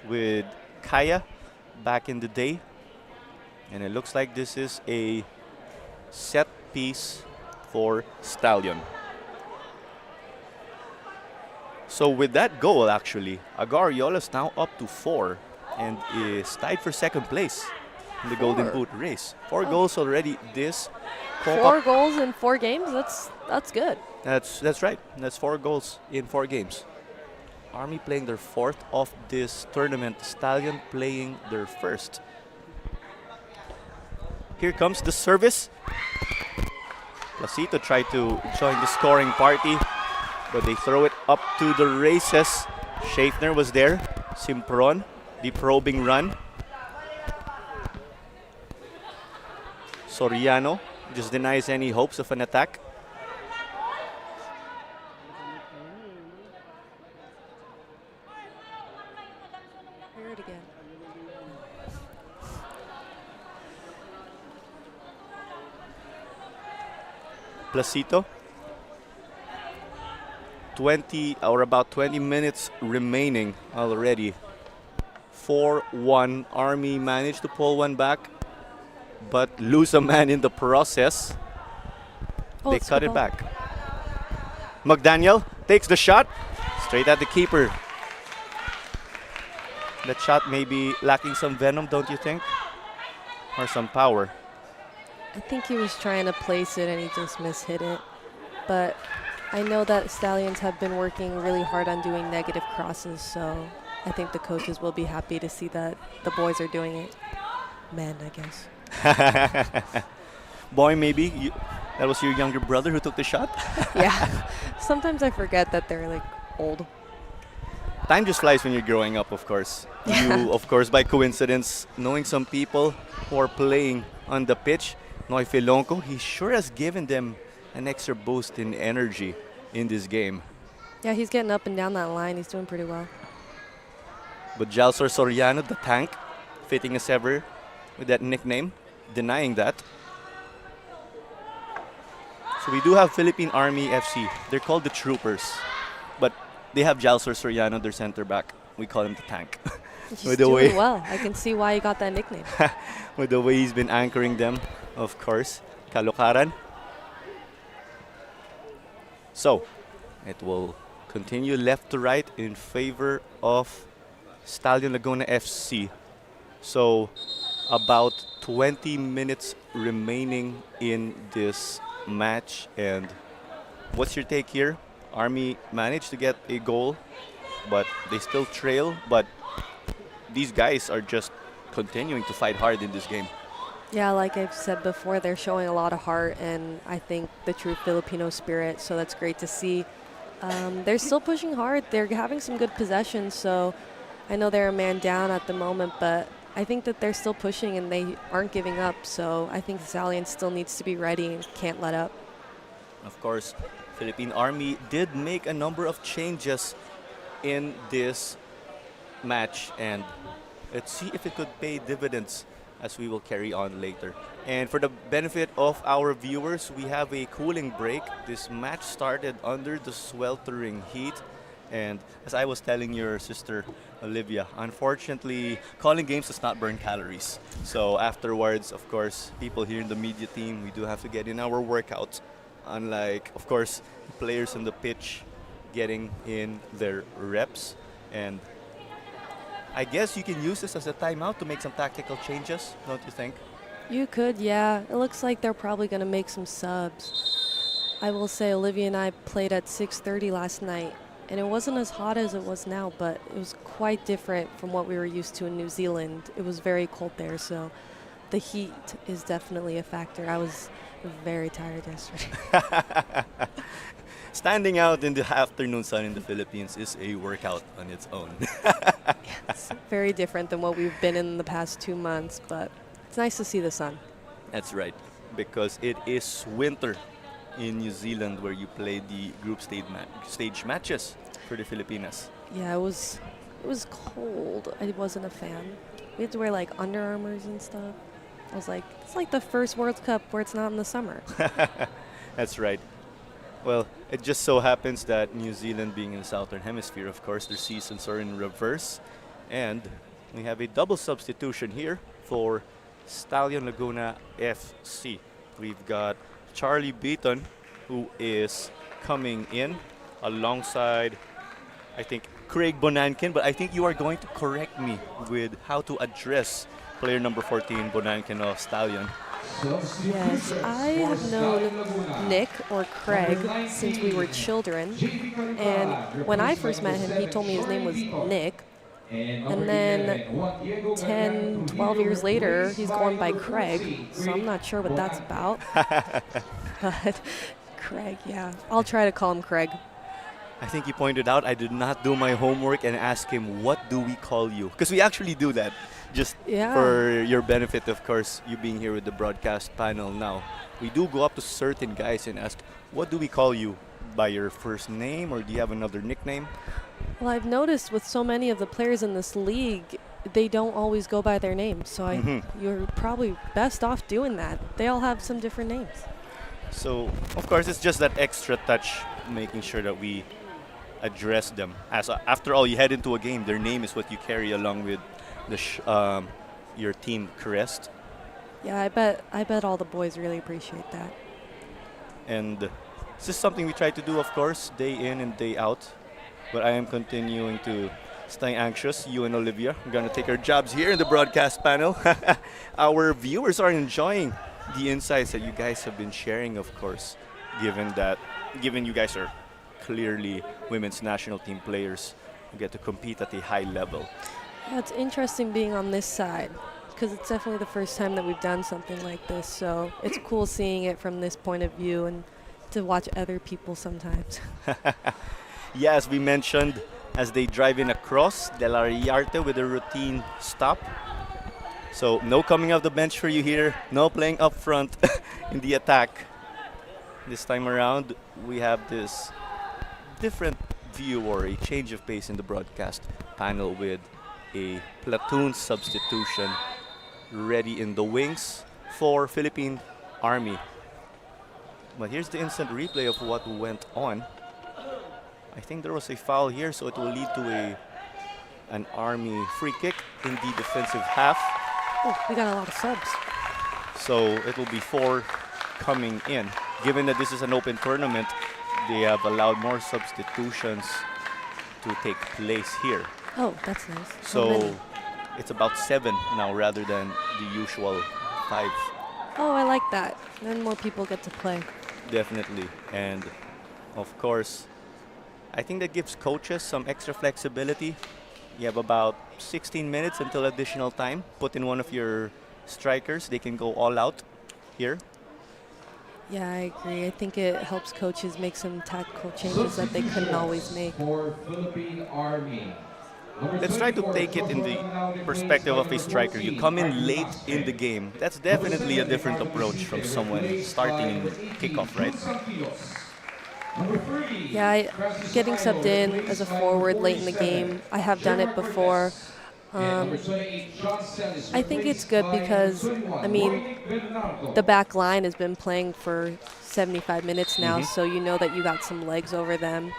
with Kaya back in the day. And it looks like this is a set piece for Stallion. So with that goal, actually, Ago Ariola is now up to 4 and is tied for second place in the Golden Boot race. 4 goals already this Copa. 4 goals in 4 games? That's good. That's right. That's 4 goals in 4 games. Army playing their 4th of this tournament. Stallion playing their 1st. Here comes the service. Placito tried to join the scoring party, but they throw it up to the races. Schaeffner was there. Simpron, the probing run. Soriano Just denies any hopes of an attack. Hear it again. Placito. 20 or about 20 minutes remaining already. 4-1. Army managed to pull one back, but lose a man in the process. Oh, They it's cut it Copa. back. McDaniel takes the shot straight at the keeper. That shot may be lacking some venom, don't you think? Or some power. I think he was trying to place it and he just mishit it. But I know that Stallions have been working really hard on doing negative crosses, so I think the coaches will be happy to see that the boys are doing it. Men, I guess. Boy, maybe. That was your younger brother who took the shot? Yeah. Sometimes I forget that they're like old. Time just flies when you're growing up, of course. You, of course, by coincidence, knowing some people who are playing on the pitch, Noy Filonco, he sure has given them an extra boost in energy in this game. Yeah, he's getting up and down that line. He's doing pretty well. But Jalsor Soriano, the tank, fitting as ever with that nickname, denying that. So we do have Philippine Army FC. They're called the Troopers, but they have Jalsor Soriano, their center back. We call him the tank. He's With the doing way- well. I can see why he got that nickname. With the way he's been anchoring them, of course. Kalukaran. So, it will continue left to right in favor of Stallion Laguna FC. So, about 20 minutes remaining in this match. And what's your take here? Army managed to get a goal, but they still trail. But these guys are just continuing to fight hard in this game. Yeah, like I've said before, they're showing a lot of heart and I think the true Filipino spirit, so that's great to see. They're still pushing hard. They're having some good possession, so I know they're a man down at the moment, but I think that they're still pushing and they aren't giving up, so I think the Stallion still needs to be ready and can't let up. Of course, Philippine Army did make a number of changes in this match, and let's see if it could pay dividends as we will carry on later. And for the benefit of our viewers, we have a cooling break. This match started under the sweltering heat, and as I was telling your sister Olivia, unfortunately calling games does not burn calories. So afterwards, of course, people here in the media team, we do have to get in our workouts, unlike, of course, players on the pitch getting in their reps. And I guess you can use this as a timeout to make some tactical changes, don't you think? You could, yeah. It looks like they're probably going to make some subs. I will say Olivia and I played at 6:30 last night, and it wasn't as hot as it was now, but it was quite different from what we were used to in New Zealand. It was very cold there, so the heat is definitely a factor. I was very tired yesterday. Standing out in the afternoon sun in the Philippines is a workout on its own. It's very different than what we've been in the past 2 months, but it's nice to see the sun. That's right, because it is winter in New Zealand where you play the group stage matches for the Filipinas. Yeah, it was cold. I wasn't a fan. We had to wear like Under Armours and stuff. I was like, it's like the first World Cup where it's not in the summer. That's right. Well, it just so happens that New Zealand being in the southern hemisphere, of course, their seasons are in reverse. And we have a double substitution here for Stallion Laguna FC. We've got Charlie Beaton, who is coming in alongside, I think, Craig Bonankin. But I think you are going to correct me with how to address player number 14, Bonankin of Stallion. Yes, I have known Nick or Craig since we were children. And when I first met him, he told me his name was Nick. And then 10, 12 years later, he's going by Craig. So I'm not sure what that's about. But Craig, yeah. I'll try to call him Craig. I think he pointed out I did not do my homework and ask him, what do we call you? Because we actually do that. Just Yeah. for your benefit, of course, you being here with the broadcast panel now, we do go up to certain guys and ask, what do we call you? By your first name, or do you have another nickname? Well, I've noticed with so many of the players in this league, they don't always go by their names. So you're probably best off doing that. They all have some different names. So, of course, it's just that extra touch, making sure that we address them. As after all, you head into a game, their name is what you carry along with your team crest. Yeah, I bet all the boys really appreciate that. And this is something we try to do, of course, day in and day out. But I am continuing to stay anxious. You and Olivia are going to take our jobs here in the broadcast panel. Our viewers are enjoying the insights that you guys have been sharing, of course, given you guys are clearly women's national team players who get to compete at a high level. Yeah, it's interesting being on this side because it's definitely the first time that we've done something like this. So it's cool seeing it from this point of view and to watch other people sometimes. Yeah, as we mentioned, as they drive in across, Del Ariarte with a routine stop. So no coming off the bench for you here, no playing up front in the attack. This time around, we have this different view or a change of pace in the broadcast panel with a platoon substitution ready in the wings for Philippine Army. But here's the instant replay of what went on. I think there was a foul here, so it will lead to an Army free kick in the defensive half. Oh, we got a lot of subs. So it will be 4 coming in. Given that this is an open tournament, they have allowed more substitutions to take place here. Oh, that's nice. How So many? it's about 7 now rather than the usual 5. Oh, I like that. Then more people get to play. Definitely. And of course, I think that gives coaches some extra flexibility. You have about 16 minutes until additional time. Put in one of your strikers. They can go all out here. Yeah, I agree. I think it helps coaches make some tactical changes that they couldn't always make. For Philippine Army. Let's try to take it in the perspective of a striker. You come in late in the game. That's definitely a different approach from someone starting in kickoff, right? Yeah, getting subbed in as a forward late in the game, I have done it before. I think it's good because, I mean, the back line has been playing for 75 minutes now, so you know that you got some legs over them.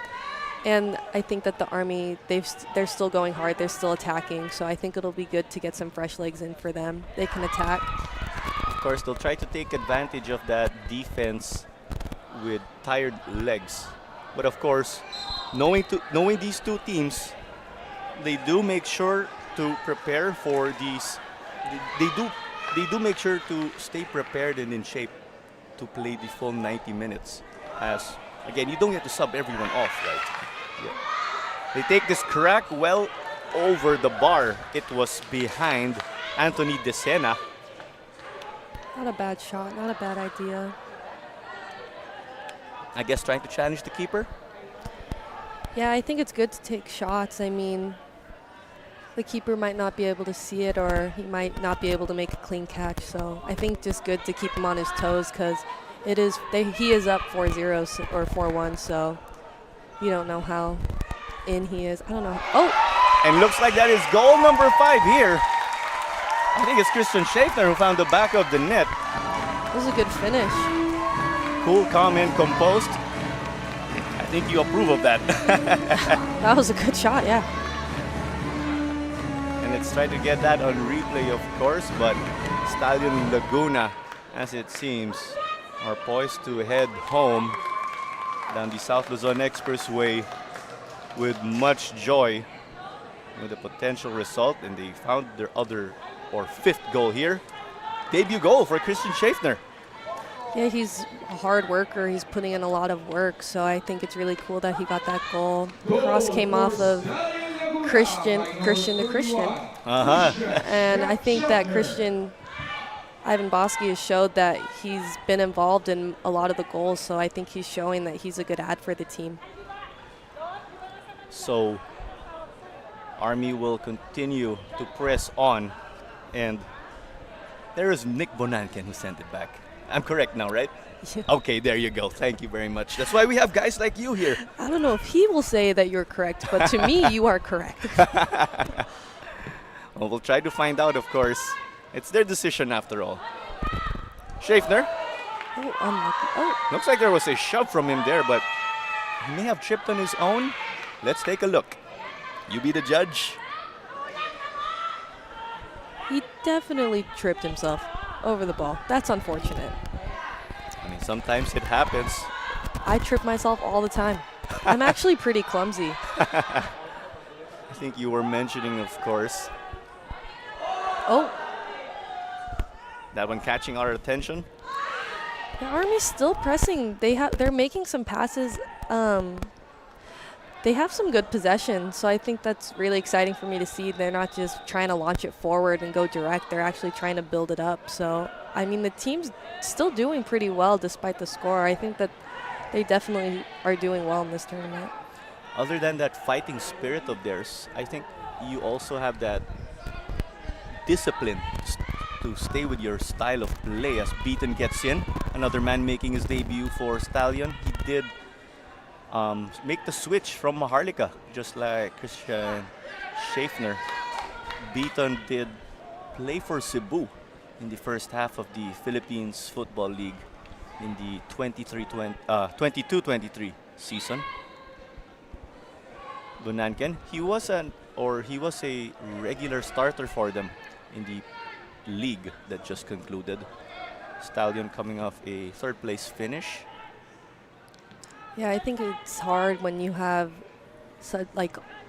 And I think that the Army, they're still going hard. They're still attacking. So I think it'll be good to get some fresh legs in for them. They can attack. Of course, they'll try to take advantage of that defense with tired legs. But of course, knowing these two teams, they do make sure to prepare for these. They do make sure to stay prepared and in shape to play the full 90 minutes. As again, you don't get to sub everyone off, right? Yeah. They take this crack well over the bar. It was behind Anthony Decena. Not a bad shot. Not a bad idea. I guess trying to challenge the keeper. Yeah, I think it's good to take shots. I mean, the keeper might not be able to see it or he might not be able to make a clean catch. So I think just good to keep him on his toes because he is up 4-0 or 4-1. So you don't know how in he is. I don't know. Oh! And looks like that is goal number 5 here. I think it's Christian Schaeffner who found the back of the net. This is a good finish. Cool, calm, and composed. I think you approve of that. That was a good shot, yeah. And let's try to get that on replay, of course. But Stallion Laguna, as it seems, are poised to head home down the South Luzon Expressway with much joy with a potential result. And they found their other or 5th goal here. Debut goal for Christian Schaeffner. Yeah, he's a hard worker. He's putting in a lot of work, so I think it's really cool that he got that goal. Cross came off of Christian to Christian. And I think that Ivan Bosky has showed that he's been involved in a lot of the goals, so I think he's showing that he's a good ad for the team. So Army will continue to press on And there is Nick Bonanken who sent it back. I'm correct now, right? Yeah. Okay, there you go. Thank you very much. That's why we have guys like you here. I don't know if he will say that you're correct, but to me, you are correct. Well, we'll try to find out, of course. It's their decision after all. Schaeffner, Oh, unlucky. Oh, looks like there was a shove from him there, but he may have tripped on his own. Let's take a look. You be the judge. he definitely tripped himself over the ball. That's unfortunate. I mean, sometimes it happens. I trip myself all the time. I'm actually pretty clumsy. I think you were mentioning, of course, Oh, that one catching our attention. the Army's still pressing. They're making some passes. They have some good possession, so I think that's really exciting for me to see. They're not just trying to launch it forward and go direct. They're actually trying to build it up. So, I mean, the team's still doing pretty well despite the score. I think that they definitely are doing well in this tournament. Other than that fighting spirit of theirs, I think you also have that discipline to stay with your style of play as Beaton gets in. Another man making his debut for Stallion. He did make the switch from Maharlika, just like Christian Schaeffner. Beaton did play for Cebu in the first half of the Philippines Football League in the 22-23 season. Bonanken, he was a regular starter for them in the league that just concluded. Stallion coming off a third place finish. Yeah, I think it's hard when you have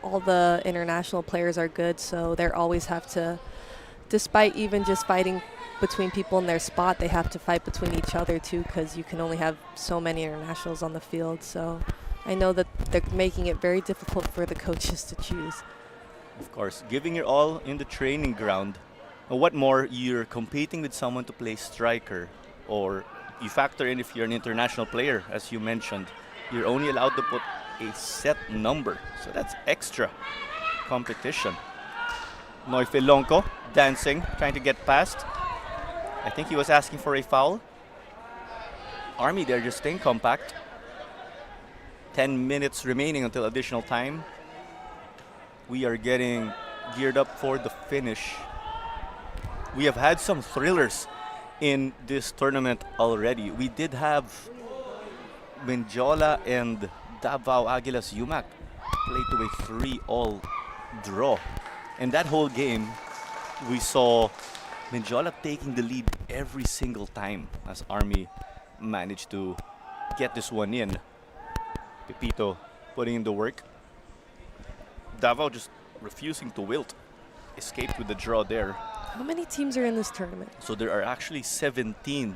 all the international players are good, so they always have to, despite even just fighting between people in their spot, they have to fight between each other too, because you can only have so many internationals on the field. So I know that they're making it very difficult for the coaches to choose. Of course, giving your all in the training ground. What more, you're competing with someone to play striker, or you factor in if you're an international player, as you mentioned, you're only allowed to put a set number. So that's extra competition. Noifelonco dancing, trying to get past. I think he was asking for a foul. Army, they're just staying compact. 10 minutes remaining until additional time. We are getting geared up for the finish. We have had some thrillers in this tournament already. We did have Menjola and Davao Aguilas Yumac play to a 3-all draw. And that whole game, we saw Menjola taking the lead every single time as Army managed to get this one in. Pepito putting in the work. Davao just refusing to wilt. Escaped with the draw there. How many teams are in this tournament? So there are actually 17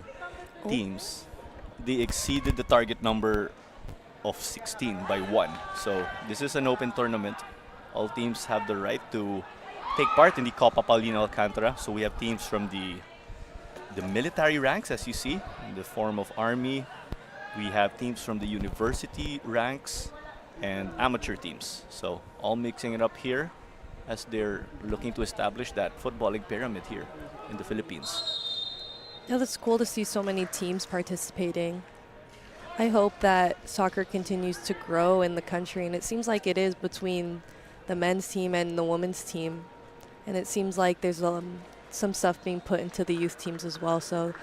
teams. They exceeded the target number of 16 by 1. So this is an open tournament. All teams have the right to take part in the Copa Paulino Alcantara. So we have teams from the military ranks, as you see, in the form of Army. We have teams from the university ranks and amateur teams. So all mixing it up here as they're looking to establish that footballing pyramid here in the Philippines. Yeah, that's cool to see so many teams participating. I hope that soccer continues to grow in the country, and it seems like it is between the men's team and the women's team. And it seems like there's some stuff being put into the youth teams as well. So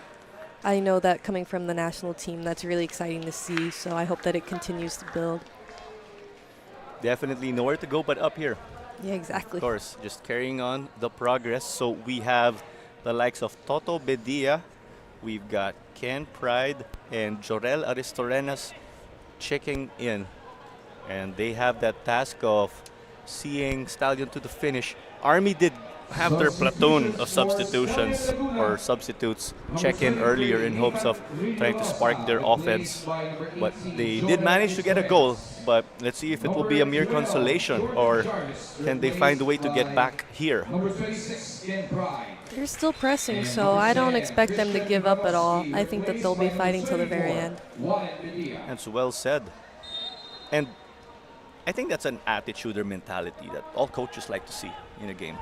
I know that coming from the national team, that's really exciting to see. So I hope that it continues to build. Definitely nowhere to go but up here. Yeah, exactly. Of course, just carrying on the progress. So we have the likes of Toto Bedia. We've got Ken Pride and Jorel Aristorenas checking in. And they have that task of seeing Stallion to the finish. Army did have their platoon of substitutions or substitutes check in earlier in hopes of trying to spark their offense. But they did manage to get a goal. But let's see if it will be a mere consolation or can they find a way to get back here. They're still pressing, so I don't expect them to give up at all. I think that they'll be fighting till the very end. That's well said. And I think that's an attitude or mentality that all coaches like to see in a game.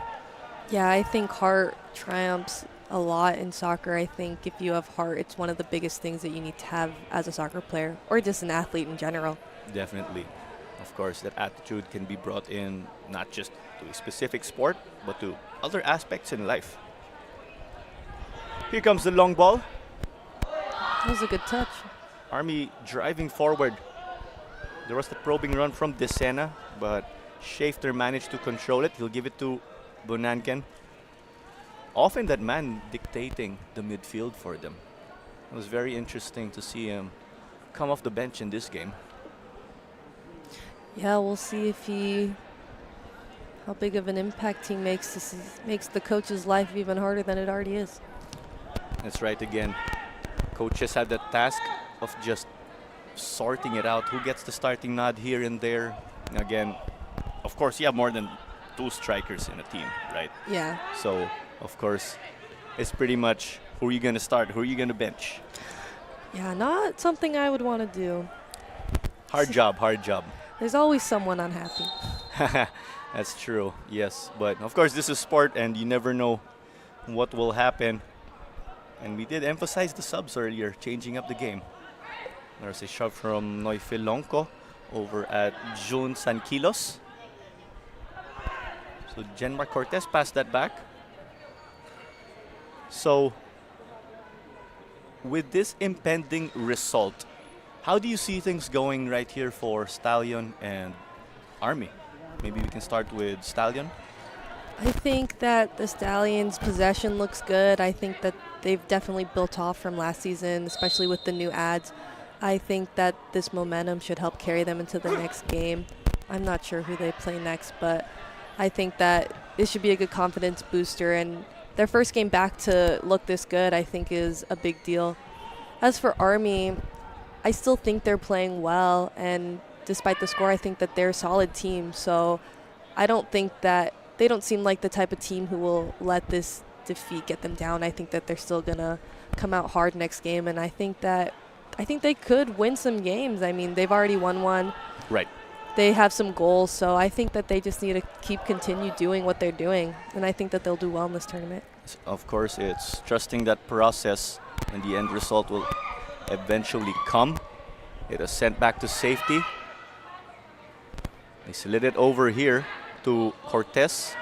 Yeah, I think heart triumphs a lot in soccer. I think if you have heart, it's one of the biggest things that you need to have as a soccer player or just an athlete in general. Definitely. Of course, that attitude can be brought in not just to a specific sport, but to other aspects in life. Here comes the long ball. That was a good touch. Army driving forward. There was the probing run from Desena, but Schaefer managed to control it. He'll give it to Bonanken. Often that man dictating the midfield for them. It was very interesting to see him come off the bench in this game. Yeah, we'll see if how big of an impact he makes. Makes the coach's life even harder than it already is. That's right again. Coaches have the task of just sorting it out. Who gets the starting nod here and there? Again, of course, you have more than 2 strikers in a team, right? Yeah. So, of course, it's pretty much who are you going to start, who are you going to bench. Yeah, not something I would want to do. Hard job, hard job. There's always someone unhappy. That's true, yes. But, of course, this is sport and you never know what will happen. And we did emphasize the subs earlier, changing up the game. There's a shot from Noifilonco over at Jun Sanquilos. So Genmar Cortez passed that back. So with this impending result, how do you see things going right here for Stallion and Army? Maybe we can start with Stallion. I think that the Stallions' possession looks good. I think that they've definitely built off from last season, especially with the new ads. I think that this momentum should help carry them into the next game. I'm not sure who they play next, but I think that this should be a good confidence booster. And their first game back to look this good, I think, is a big deal. As for Army, I still think they're playing well. And despite the score, I think that they're a solid team. So I don't think that they don't seem like the type of team who will let this defeat get them down. I think that they're still going to come out hard next game. And I think they could win some games. I mean, they've already won one. Right. They have some goals, so I think that they just need to continue doing what they're doing, and I think that they'll do well in this tournament. Of course, it's trusting that process and the end result will eventually come. It is sent back to safety. They slid it over here to Cortez.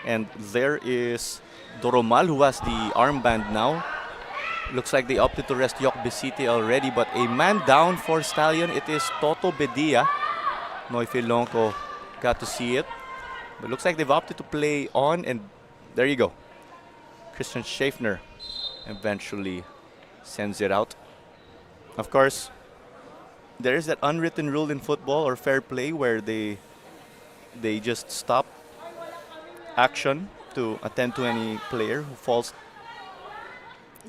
And there is Doromal, who has the armband now. Looks like they opted to rest Yok Besite already, but a man down for Stallion. It is Toto Bedia. Noifilonco got to see it. But looks like they've opted to play on, and there you go. Christian Schaeffner eventually sends it out. Of course, there is that unwritten rule in football or fair play where they just stop action to attend to any player who falls.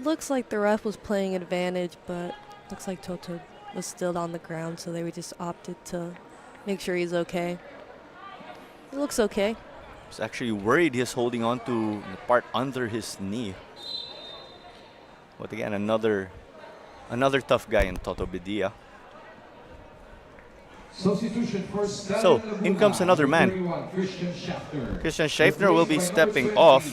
Looks like the ref was playing advantage, but looks like Toto was still on the ground, so they just opted to make sure he's okay. He looks okay. I was actually worried he's holding on to the part under his knee. But again, another tough guy in Toto Bedia. Substitution for So, in comes another man. Christian Schaeffner. Christian Schaeffner will be stepping off.